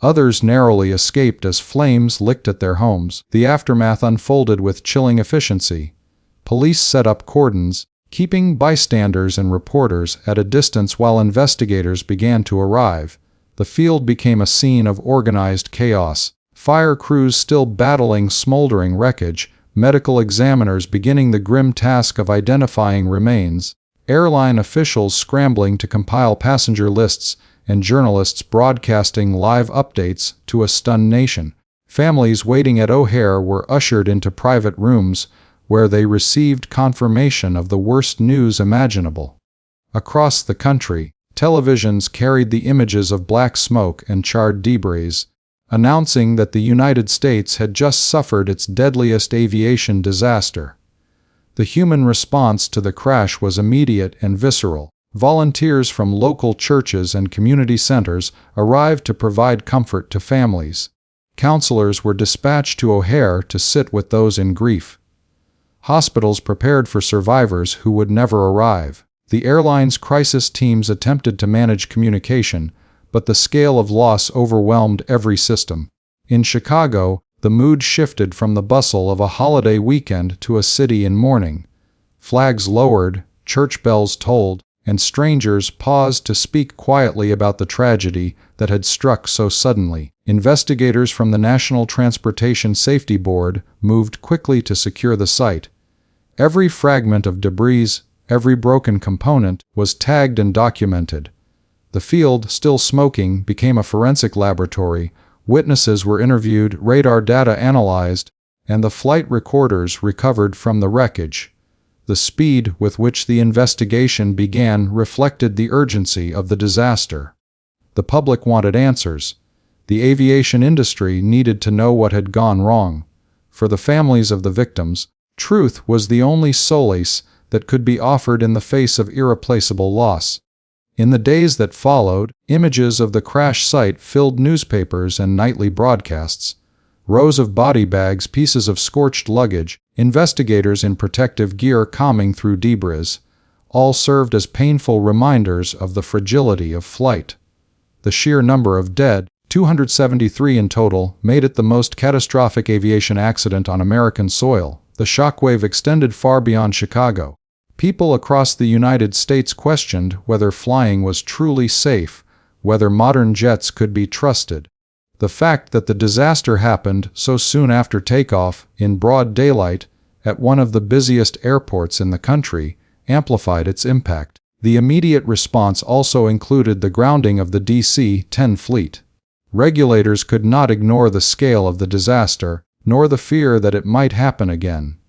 Others narrowly escaped as flames licked at their homes. The aftermath unfolded with chilling efficiency. Police set up cordons, keeping bystanders and reporters at a distance while investigators began to arrive. The field became a scene of organized chaos. Fire crews still battling smoldering wreckage, medical examiners beginning the grim task of identifying remains, airline officials scrambling to compile passenger lists, and journalists broadcasting live updates to a stunned nation. Families waiting at O'Hare were ushered into private rooms, where they received confirmation of the worst news imaginable. Across the country, televisions carried the images of black smoke and charred debris, announcing that the United States had just suffered its deadliest aviation disaster. The human response to the crash was immediate and visceral. Volunteers from local churches and community centers arrived to provide comfort to families. Counselors were dispatched to O'Hare to sit with those in grief. Hospitals prepared for survivors who would never arrive. The airline's crisis teams attempted to manage communication, but the scale of loss overwhelmed every system. In Chicago, the mood shifted from the bustle of a holiday weekend to a city in mourning. Flags lowered, church bells tolled, and strangers paused to speak quietly about the tragedy that had struck so suddenly. Investigators from the National Transportation Safety Board moved quickly to secure the site. Every fragment of debris, every broken component, was tagged and documented. The field, still smoking, became a forensic laboratory. Witnesses were interviewed, radar data analyzed, and the flight recorders recovered from the wreckage. The speed with which the investigation began reflected the urgency of the disaster. The public wanted answers. The aviation industry needed to know what had gone wrong. For the families of the victims, truth was the only solace that could be offered in the face of irreplaceable loss. In the days that followed, images of the crash site filled newspapers and nightly broadcasts. Rows of body bags, pieces of scorched luggage, investigators in protective gear combing through debris, all served as painful reminders of the fragility of flight. The sheer number of dead, 273 in total, made it the most catastrophic aviation accident on American soil. The shockwave extended far beyond Chicago. People across the United States questioned whether flying was truly safe, whether modern jets could be trusted. The fact that the disaster happened so soon after takeoff, in broad daylight, at one of the busiest airports in the country, amplified its impact. The immediate response also included the grounding of the DC-10 fleet. Regulators could not ignore the scale of the disaster, nor the fear that it might happen again.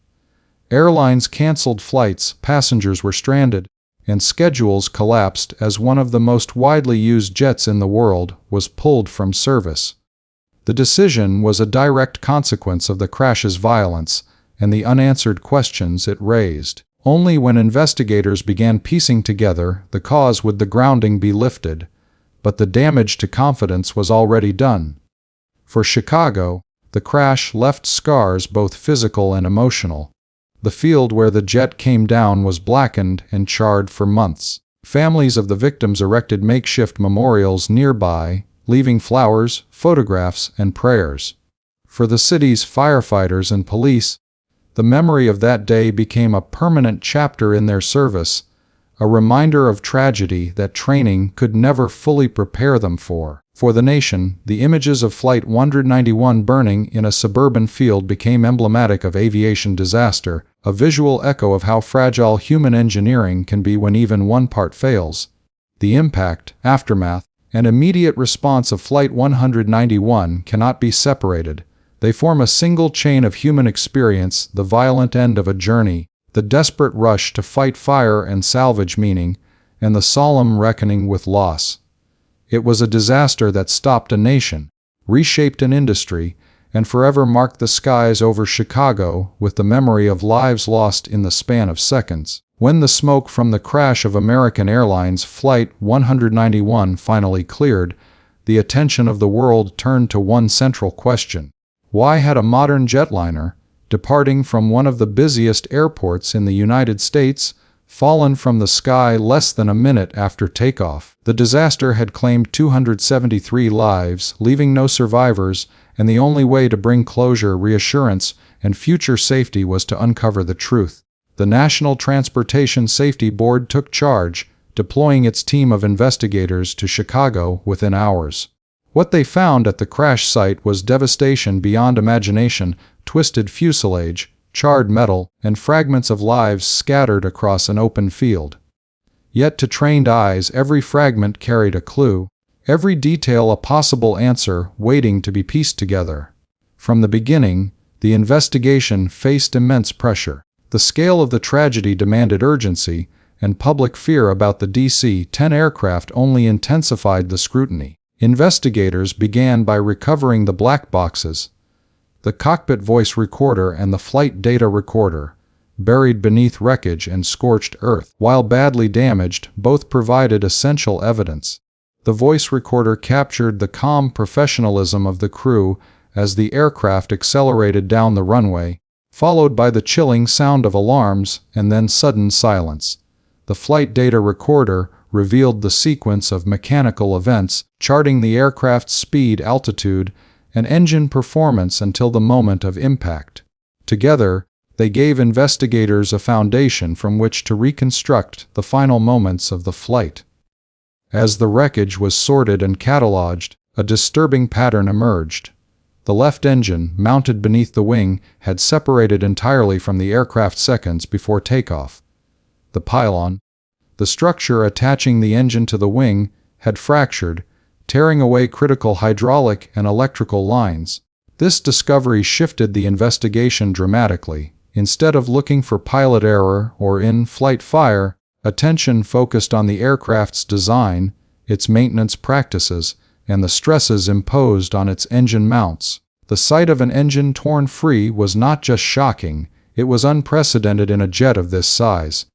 Airlines canceled flights, passengers were stranded, and schedules collapsed as one of the most widely used jets in the world was pulled from service. The decision was a direct consequence of the crash's violence and the unanswered questions it raised. Only when investigators began piecing together the cause would the grounding be lifted, but the damage to confidence was already done. For Chicago, the crash left scars both physical and emotional. The field where the jet came down was blackened and charred for months. Families of the victims erected makeshift memorials nearby, leaving flowers, photographs, and prayers. For the city's firefighters and police, the memory of that day became a permanent chapter in their service, a reminder of tragedy that training could never fully prepare them for. For the nation, the images of Flight 191 burning in a suburban field became emblematic of aviation disaster, a visual echo of how fragile human engineering can be when even one part fails. The impact, aftermath, and immediate response of Flight 191 cannot be separated. They form a single chain of human experience, the violent end of a journey, the desperate rush to fight fire and salvage meaning, and the solemn reckoning with loss. It was a disaster that stopped a nation, reshaped an industry, and forever marked the skies over Chicago with the memory of lives lost in the span of seconds. When the smoke from the crash of American Airlines Flight 191 finally cleared, the attention of the world turned to one central question. Why had a modern jetliner, departing from one of the busiest airports in the United States, fallen from the sky less than a minute after takeoff? The disaster had claimed 273 lives, leaving no survivors, and the only way to bring closure, reassurance, and future safety was to uncover the truth. The National Transportation Safety Board took charge, deploying its team of investigators to Chicago within hours. What they found at the crash site was devastation beyond imagination: twisted fuselage, charred metal, and fragments of lives scattered across an open field. Yet to trained eyes, every fragment carried a clue, every detail a possible answer waiting to be pieced together. From the beginning, the investigation faced immense pressure. The scale of the tragedy demanded urgency, and public fear about the DC-10 aircraft only intensified the scrutiny. Investigators began by recovering the black boxes, the cockpit voice recorder and the flight data recorder, buried beneath wreckage and scorched earth. While badly damaged, both provided essential evidence. The voice recorder captured the calm professionalism of the crew as the aircraft accelerated down the runway, followed by the chilling sound of alarms and then sudden silence. The flight data recorder revealed the sequence of mechanical events, charting the aircraft's speed, altitude, and engine performance until the moment of impact. Together, they gave investigators a foundation from which to reconstruct the final moments of the flight. As the wreckage was sorted and cataloged, a disturbing pattern emerged. The left engine, mounted beneath the wing, had separated entirely from the aircraft seconds before takeoff. The pylon, the structure attaching the engine to the wing, had fractured, tearing away critical hydraulic and electrical lines. This discovery shifted the investigation dramatically. Instead of looking for pilot error or in-flight fire, attention focused on the aircraft's design, its maintenance practices, and the stresses imposed on its engine mounts. The sight of an engine torn free was not just shocking, it was unprecedented in a jet of this size.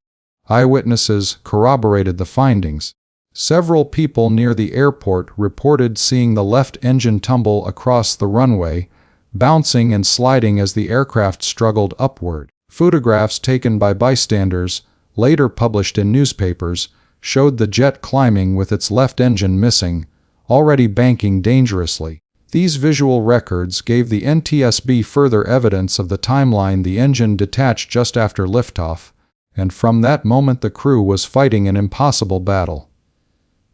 Eyewitnesses corroborated the findings. Several people near the airport reported seeing the left engine tumble across the runway, bouncing and sliding as the aircraft struggled upward. Photographs taken by bystanders, later published in newspapers, showed the jet climbing with its left engine missing, already banking dangerously. These visual records gave the NTSB further evidence of the timeline. The engine detached just after liftoff, and from that moment the crew was fighting an impossible battle.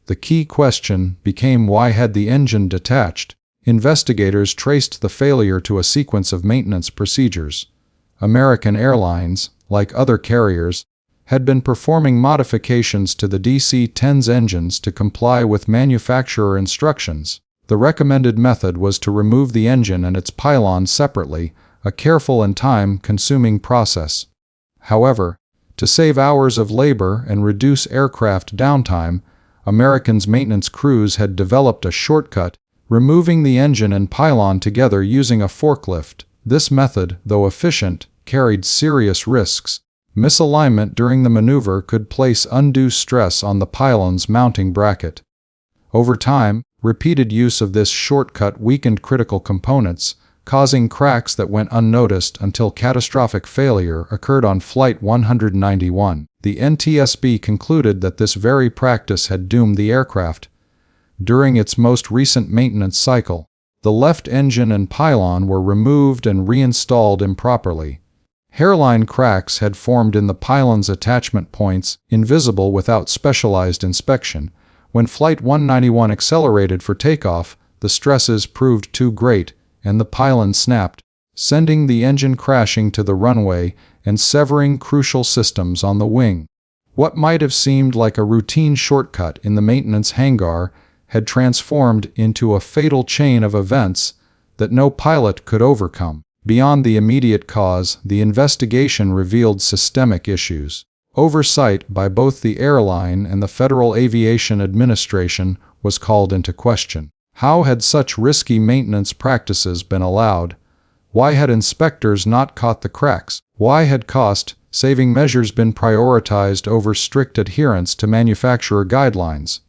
The key question became, why had the engine detached? Investigators traced the failure to a sequence of maintenance procedures. American Airlines, like other carriers, had been performing modifications to the DC-10's engines to comply with manufacturer instructions. The recommended method was to remove the engine and its pylon separately, a careful and time-consuming process. However, to save hours of labor and reduce aircraft downtime, American's maintenance crews had developed a shortcut, removing the engine and pylon together using a forklift. This method, though efficient, carried serious risks. Misalignment during the maneuver could place undue stress on the pylon's mounting bracket. Over time, repeated use of this shortcut weakened critical components, causing cracks that went unnoticed until catastrophic failure occurred on Flight 191. The NTSB concluded that this very practice had doomed the aircraft. During its most recent maintenance cycle, the left engine and pylon were removed and reinstalled improperly. Hairline cracks had formed in the pylon's attachment points, invisible without specialized inspection. When Flight 191 accelerated for takeoff, the stresses proved too great, and the pylon snapped, sending the engine crashing to the runway and severing crucial systems on the wing. What might have seemed like a routine shortcut in the maintenance hangar had transformed into a fatal chain of events that no pilot could overcome. Beyond the immediate cause, the investigation revealed systemic issues. Oversight by both the airline and the Federal Aviation Administration was called into question. How had such risky maintenance practices been allowed? Why had inspectors not caught the cracks? Why had cost-saving measures been prioritized over strict adherence to manufacturer guidelines?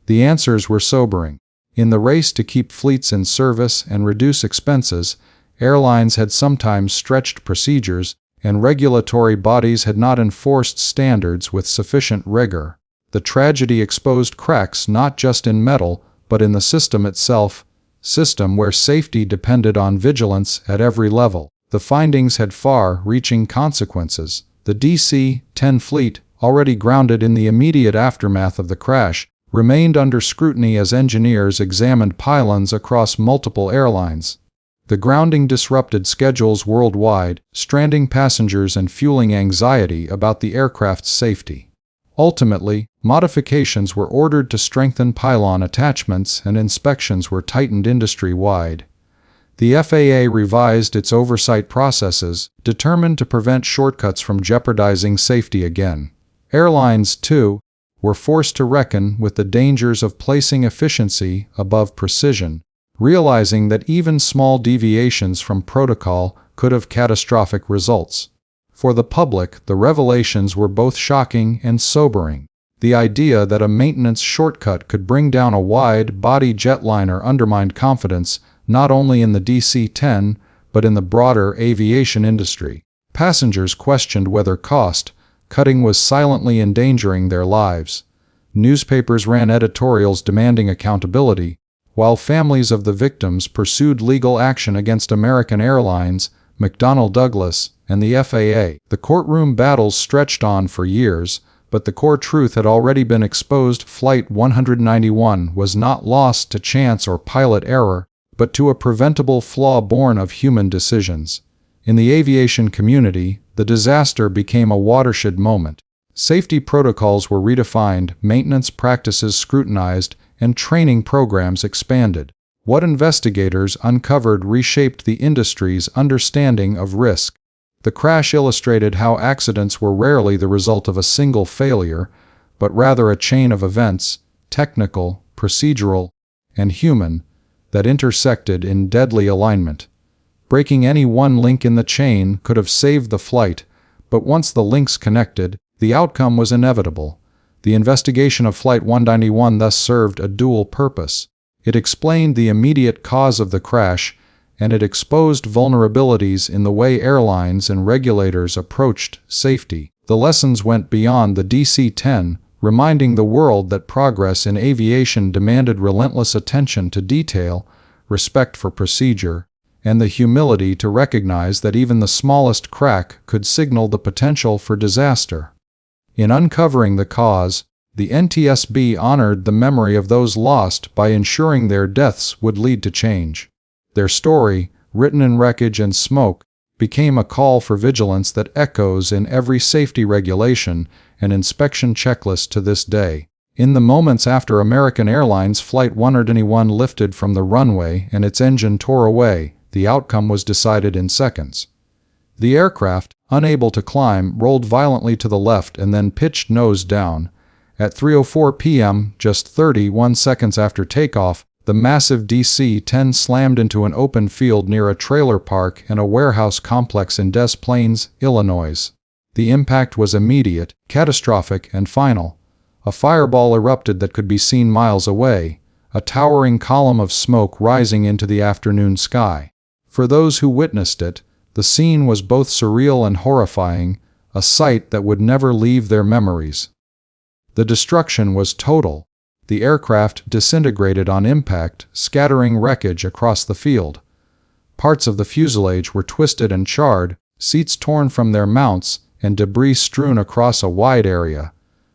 The answers were sobering. In the race to keep fleets in service and reduce expenses, airlines had sometimes stretched procedures, and regulatory bodies had not enforced standards with sufficient rigor. The tragedy exposed cracks not just in metal, but in the system itself, system where safety depended on vigilance at every level. The findings had far-reaching consequences. The DC-10 fleet, already grounded in the immediate aftermath of the crash, remained under scrutiny as engineers examined pylons across multiple airlines. The grounding disrupted schedules worldwide, stranding passengers and fueling anxiety about the aircraft's safety. Ultimately, modifications were ordered to strengthen pylon attachments and inspections were tightened industry-wide. The FAA revised its oversight processes, determined to prevent shortcuts from jeopardizing safety again. Airlines, too, were forced to reckon with the dangers of placing efficiency above precision, realizing that even small deviations from protocol could have catastrophic results. For the public, the revelations were both shocking and sobering. The idea that a maintenance shortcut could bring down a wide-body jetliner undermined confidence not only in the DC-10, but in the broader aviation industry. Passengers questioned whether cost-cutting was silently endangering their lives. Newspapers ran editorials demanding accountability, while families of the victims pursued legal action against American Airlines, McDonnell Douglas, and the FAA. The courtroom battles stretched on for years, but the core truth had already been exposed. Flight 191 was not lost to chance or pilot error, but to a preventable flaw born of human decisions. In the aviation community, the disaster became a watershed moment. Safety protocols were redefined, maintenance practices scrutinized, and training programs expanded. What investigators uncovered reshaped the industry's understanding of risk. The crash illustrated how accidents were rarely the result of a single failure, but rather a chain of events, technical, procedural, and human, that intersected in deadly alignment. Breaking any one link in the chain could have saved the flight, but once the links connected, the outcome was inevitable. The investigation of Flight 191 thus served a dual purpose. It explained the immediate cause of the crash, and it exposed vulnerabilities in the way airlines and regulators approached safety. The lessons went beyond the DC-10, reminding the world that progress in aviation demanded relentless attention to detail, respect for procedure, and the humility to recognize that even the smallest crack could signal the potential for disaster. In uncovering the cause, the NTSB honored the memory of those lost by ensuring their deaths would lead to change. Their story, written in wreckage and smoke, became a call for vigilance that echoes in every safety regulation and inspection checklist to this day. In the moments after American Airlines Flight 191 lifted from the runway and its engine tore away, the outcome was decided in seconds. The aircraft, unable to climb, rolled violently to the left and then pitched nose down. At 3:04 p.m., just 31 seconds after takeoff, the massive DC-10 slammed into an open field near a trailer park and a warehouse complex in Des Plaines, Illinois. The impact was immediate, catastrophic, and final. A fireball erupted that could be seen miles away, a towering column of smoke rising into the afternoon sky. For those who witnessed it, the scene was both surreal and horrifying, a sight that would never leave their memories. The destruction was total. The aircraft disintegrated on impact, scattering wreckage across the field. Parts of the fuselage were twisted and charred, seats torn from their mounts, and debris strewn across a wide area.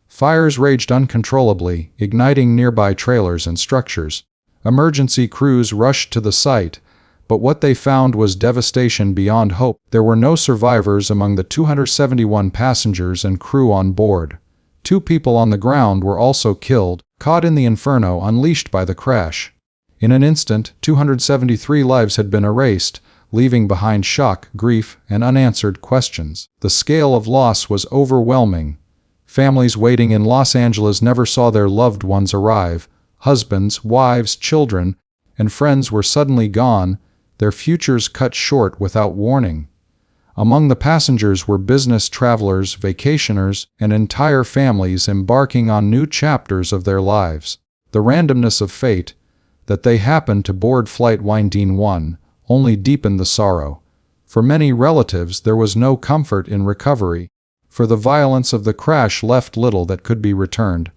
Fires raged uncontrollably, igniting nearby trailers and structures. Emergency crews rushed to the site, but what they found was devastation beyond hope. There were no survivors among the 271 passengers and crew on board. 2 people on the ground were also killed, caught in the inferno unleashed by the crash. In an instant, 273 lives had been erased, leaving behind shock, grief, and unanswered questions. The scale of loss was overwhelming. Families waiting in Los Angeles never saw their loved ones arrive. Husbands, wives, children, and friends were suddenly gone, their futures cut short without warning. Among the passengers were business travelers, vacationers, and entire families embarking on new chapters of their lives. The randomness of fate, that they happened to board Flight 191, only deepened the sorrow. For many relatives there was no comfort in recovery, for the violence of the crash left little that could be returned.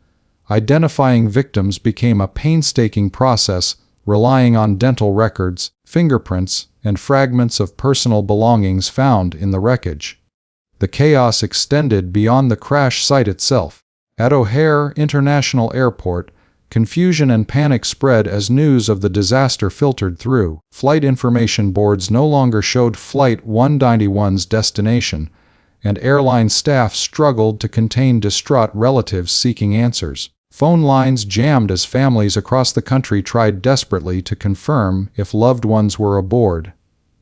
Identifying victims became a painstaking process, relying on dental records, fingerprints, and fragments of personal belongings found in the wreckage. The chaos extended beyond the crash site itself. At O'Hare International Airport, confusion and panic spread as news of the disaster filtered through. Flight information boards no longer showed Flight 191's destination, and airline staff struggled to contain distraught relatives seeking answers. Phone lines jammed as families across the country tried desperately to confirm if loved ones were aboard.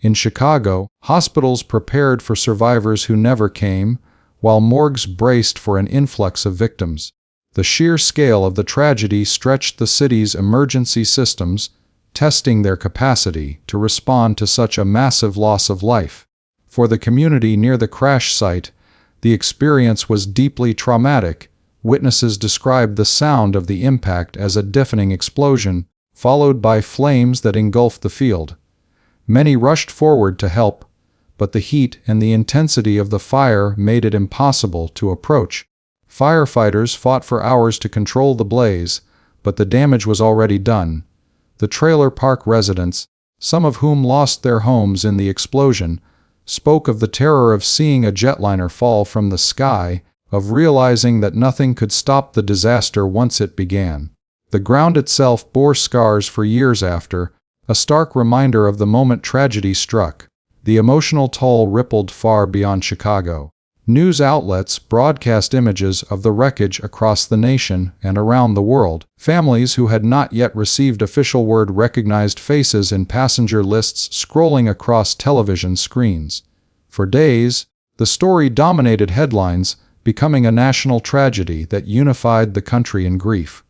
In Chicago, hospitals prepared for survivors who never came, while morgues braced for an influx of victims. The sheer scale of the tragedy stretched the city's emergency systems, testing their capacity to respond to such a massive loss of life. For the community near the crash site, the experience was deeply traumatic. Witnesses described the sound of the impact as a deafening explosion, followed by flames that engulfed the field. Many rushed forward to help, but the heat and the intensity of the fire made it impossible to approach. Firefighters fought for hours to control the blaze, but the damage was already done. The trailer park residents, some of whom lost their homes in the explosion, spoke of the terror of seeing a jetliner fall from the sky, of realizing that nothing could stop the disaster once it began. The ground itself bore scars for years after, a stark reminder of the moment tragedy struck. The emotional toll rippled far beyond Chicago. News outlets broadcast images of the wreckage across the nation and around the world. Families who had not yet received official word recognized faces in passenger lists scrolling across television screens. For days, the story dominated headlines, becoming a national tragedy that unified the country in grief.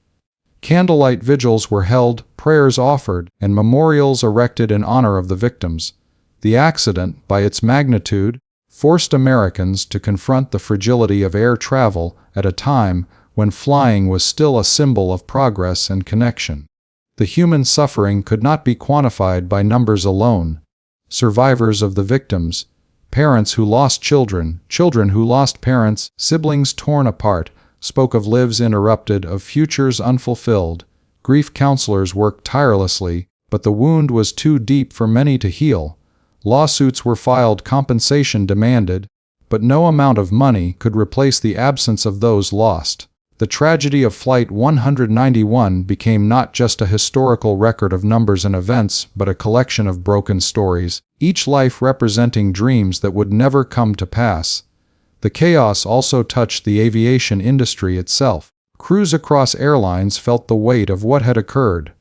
Candlelight vigils were held, prayers offered, and memorials erected in honor of the victims. The accident, by its magnitude, forced Americans to confront the fragility of air travel at a time when flying was still a symbol of progress and connection. The human suffering could not be quantified by numbers alone. Survivors of the victims, parents who lost children, children who lost parents, siblings torn apart, spoke of lives interrupted, of futures unfulfilled. Grief counselors worked tirelessly, but the wound was too deep for many to heal. Lawsuits were filed, compensation demanded, but no amount of money could replace the absence of those lost. The tragedy of Flight 191 became not just a historical record of numbers and events, but a collection of broken stories, each life representing dreams that would never come to pass. The chaos also touched the aviation industry itself. Crews across airlines felt the weight of what had occurred.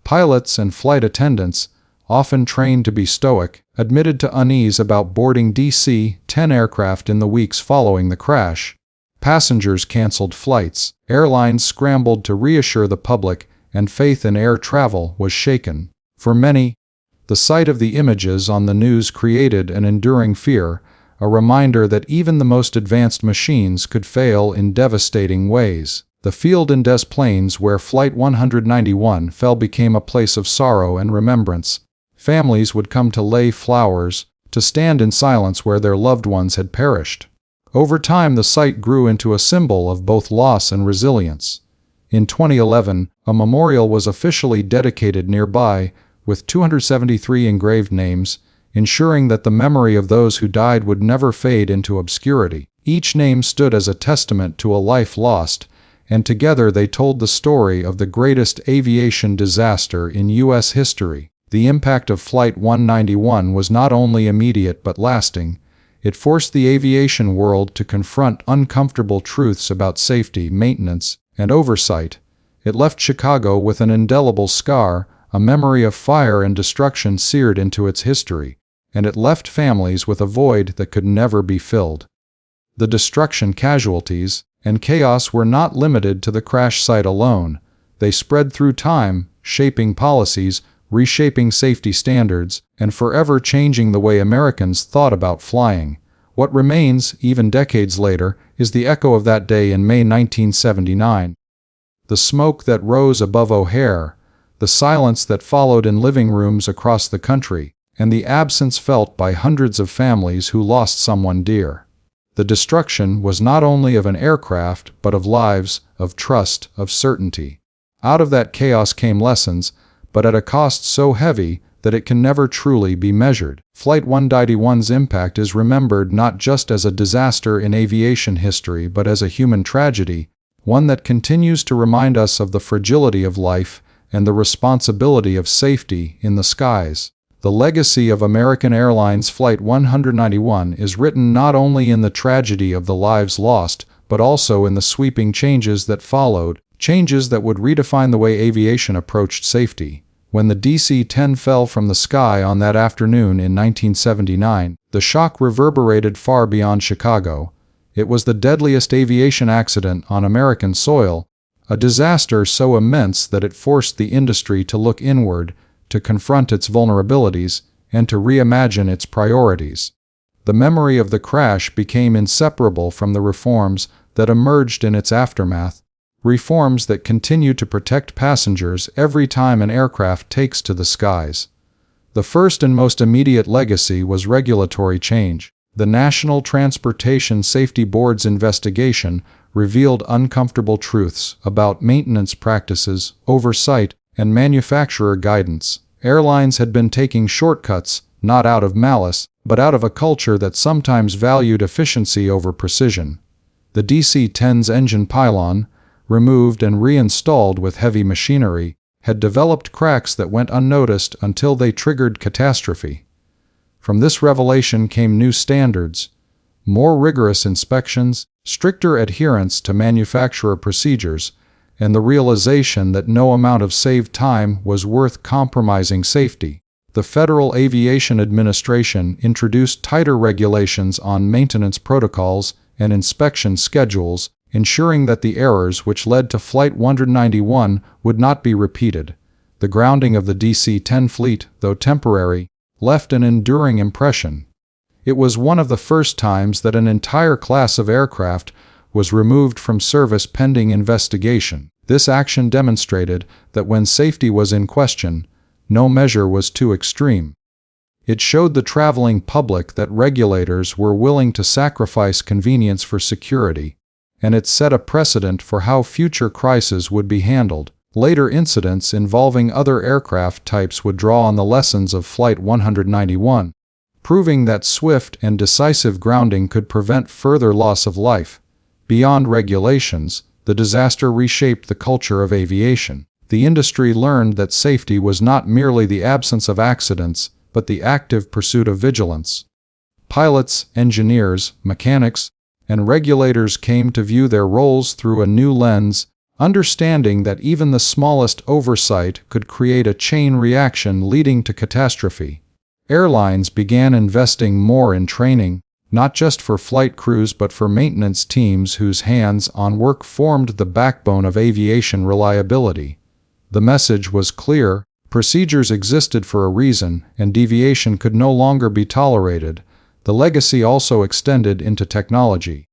Pilots and flight attendants, often trained to be stoic, admitted to unease about boarding DC-10 aircraft in the weeks following the crash. Passengers canceled flights, airlines scrambled to reassure the public, and faith in air travel was shaken. For many, the sight of the images on the news created an enduring fear, a reminder that even the most advanced machines could fail in devastating ways. The field in Des Plaines where Flight 191 fell became a place of sorrow and remembrance. Families would come to lay flowers, to stand in silence where their loved ones had perished. Over time, the site grew into a symbol of both loss and resilience. In 2011, a memorial was officially dedicated nearby, with 273 engraved names, ensuring that the memory of those who died would never fade into obscurity. Each name stood as a testament to a life lost, and together they told the story of the greatest aviation disaster in U.S. history. The impact of Flight 191 was not only immediate but lasting. It forced the aviation world to confront uncomfortable truths about safety, maintenance, and oversight. It left Chicago with an indelible scar, a memory of fire and destruction seared into its history, and it left families with a void that could never be filled. The destruction, casualties, and chaos were not limited to the crash site alone. They spread through time, shaping policies, reshaping safety standards, and forever changing the way Americans thought about flying. What remains, even decades later, is the echo of that day in May 1979. The smoke that rose above O'Hare, the silence that followed in living rooms across the country, and the absence felt by hundreds of families who lost someone dear. The destruction was not only of an aircraft, but of lives, of trust, of certainty. Out of that chaos came lessons, but at a cost so heavy that it can never truly be measured. Flight 191's impact is remembered not just as a disaster in aviation history but as a human tragedy, one that continues to remind us of the fragility of life and the responsibility of safety in the skies. The legacy of American Airlines Flight 191 is written not only in the tragedy of the lives lost, but also in the sweeping changes that followed, changes that would redefine the way aviation approached safety. When the DC-10 fell from the sky on that afternoon in 1979, the shock reverberated far beyond Chicago. It was the deadliest aviation accident on American soil, a disaster so immense that it forced the industry to look inward, to confront its vulnerabilities, and to reimagine its priorities. The memory of the crash became inseparable from the reforms that emerged in its aftermath, reforms that continue to protect passengers every time an aircraft takes to the skies. The first and most immediate legacy was regulatory change. The National Transportation Safety Board's investigation revealed uncomfortable truths about maintenance practices, oversight, and manufacturer guidance. Airlines had been taking shortcuts, not out of malice, but out of a culture that sometimes valued efficiency over precision. The DC-10's engine pylon, removed and reinstalled with heavy machinery, had developed cracks that went unnoticed until they triggered catastrophe. From this revelation came new standards, more rigorous inspections, stricter adherence to manufacturer procedures, and the realization that no amount of saved time was worth compromising safety. The Federal Aviation Administration introduced tighter regulations on maintenance protocols and inspection schedules, ensuring that the errors which led to Flight 191 would not be repeated. The grounding of the DC-10 fleet, though temporary, left an enduring impression. It was one of the first times that an entire class of aircraft was removed from service pending investigation. This action demonstrated that when safety was in question, no measure was too extreme. It showed the traveling public that regulators were willing to sacrifice convenience for security, and it set a precedent for how future crises would be handled. Later incidents involving other aircraft types would draw on the lessons of Flight 191, proving that swift and decisive grounding could prevent further loss of life. Beyond regulations, the disaster reshaped the culture of aviation. The industry learned that safety was not merely the absence of accidents, but the active pursuit of vigilance. Pilots, engineers, mechanics, and regulators came to view their roles through a new lens, understanding that even the smallest oversight could create a chain reaction leading to catastrophe. Airlines began investing more in training, not just for flight crews but for maintenance teams whose hands-on work formed the backbone of aviation reliability. The message was clear: procedures existed for a reason, and deviation could no longer be tolerated. The legacy also extended into technology.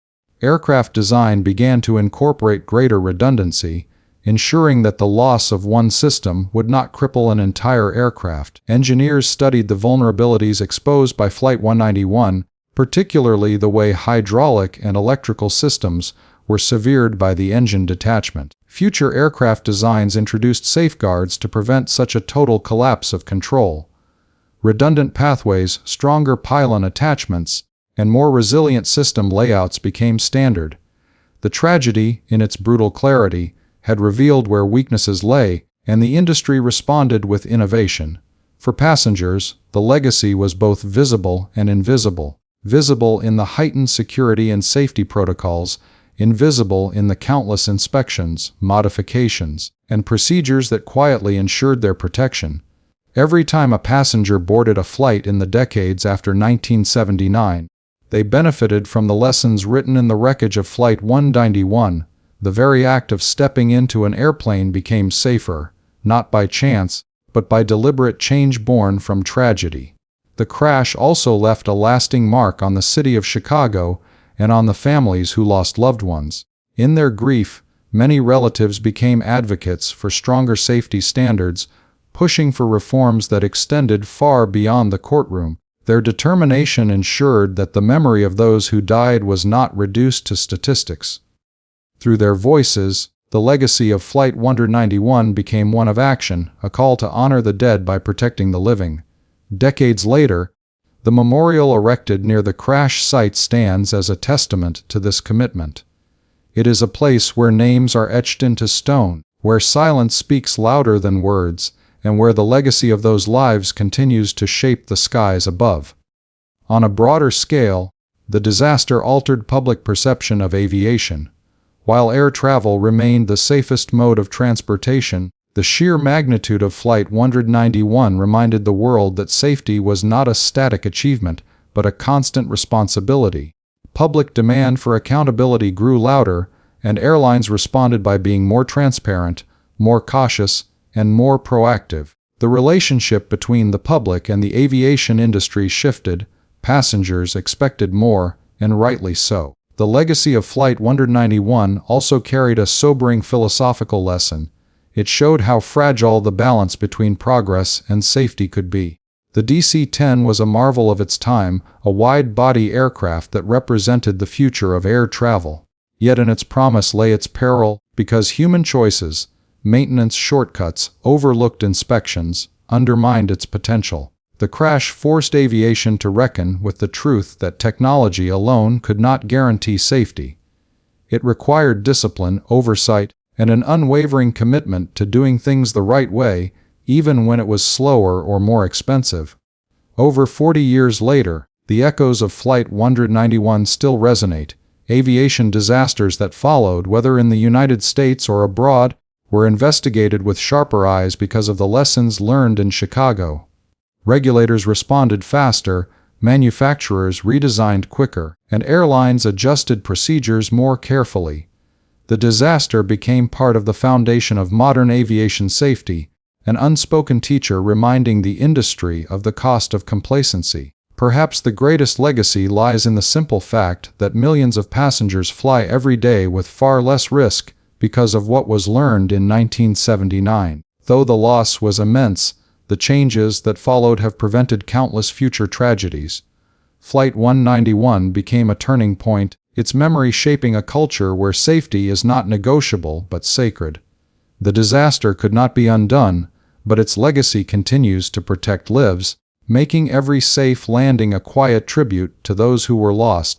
Aircraft design began to incorporate greater redundancy, ensuring that the loss of one system would not cripple an entire aircraft. Engineers studied the vulnerabilities exposed by Flight 191, particularly the way hydraulic and electrical systems were severed by the engine detachment. Future aircraft designs introduced safeguards to prevent such a total collapse of control. Redundant pathways, stronger pylon attachments, and more resilient system layouts became standard. The tragedy, in its brutal clarity, had revealed where weaknesses lay, and the industry responded with innovation. For passengers, the legacy was both visible and invisible. Visible in the heightened security and safety protocols, invisible in the countless inspections, modifications, and procedures that quietly ensured their protection. Every time a passenger boarded a flight in the decades after 1979, they benefited from the lessons written in the wreckage of Flight 191. The very act of stepping into an airplane became safer, not by chance, but by deliberate change born from tragedy. The crash also left a lasting mark on the city of Chicago and on the families who lost loved ones. In their grief, many relatives became advocates for stronger safety standards, pushing for reforms that extended far beyond the courtroom. Their determination ensured that the memory of those who died was not reduced to statistics. Through their voices, the legacy of Flight 191 became one of action, a call to honor the dead by protecting the living. Decades later, the memorial erected near the crash site stands as a testament to this commitment. It is a place where names are etched into stone, where silence speaks louder than words, and where the legacy of those lives continues to shape the skies above. On a broader scale, the disaster altered public perception of aviation. While air travel remained the safest mode of transportation, the sheer magnitude of Flight 191 reminded the world that safety was not a static achievement, but a constant responsibility. Public demand for accountability grew louder, and airlines responded by being more transparent, more cautious, and more proactive. The relationship between the public and the aviation industry shifted. Passengers expected more, and rightly so. The legacy of Flight 191 also carried a sobering philosophical lesson. It showed how fragile the balance between progress and safety could be. The DC-10 was a marvel of its time, a wide-body aircraft that represented the future of air travel. Yet in its promise lay its peril, because human choices, maintenance shortcuts, overlooked inspections, undermined its potential. The crash forced aviation to reckon with the truth that technology alone could not guarantee safety. It required discipline, oversight, and an unwavering commitment to doing things the right way, even when it was slower or more expensive. Over 40 years later, the echoes of Flight 191 still resonate. Aviation disasters that followed, whether in the United States or abroad, were investigated with sharper eyes because of the lessons learned in Chicago. Regulators responded faster, manufacturers redesigned quicker, and airlines adjusted procedures more carefully. The disaster became part of the foundation of modern aviation safety, an unspoken teacher reminding the industry of the cost of complacency. Perhaps the greatest legacy lies in the simple fact that millions of passengers fly every day with far less risk because of what was learned in 1979. Though the loss was immense, the changes that followed have prevented countless future tragedies. Flight 191 became a turning point, its memory shaping a culture where safety is not negotiable but sacred. The disaster could not be undone, but its legacy continues to protect lives, making every safe landing a quiet tribute to those who were lost,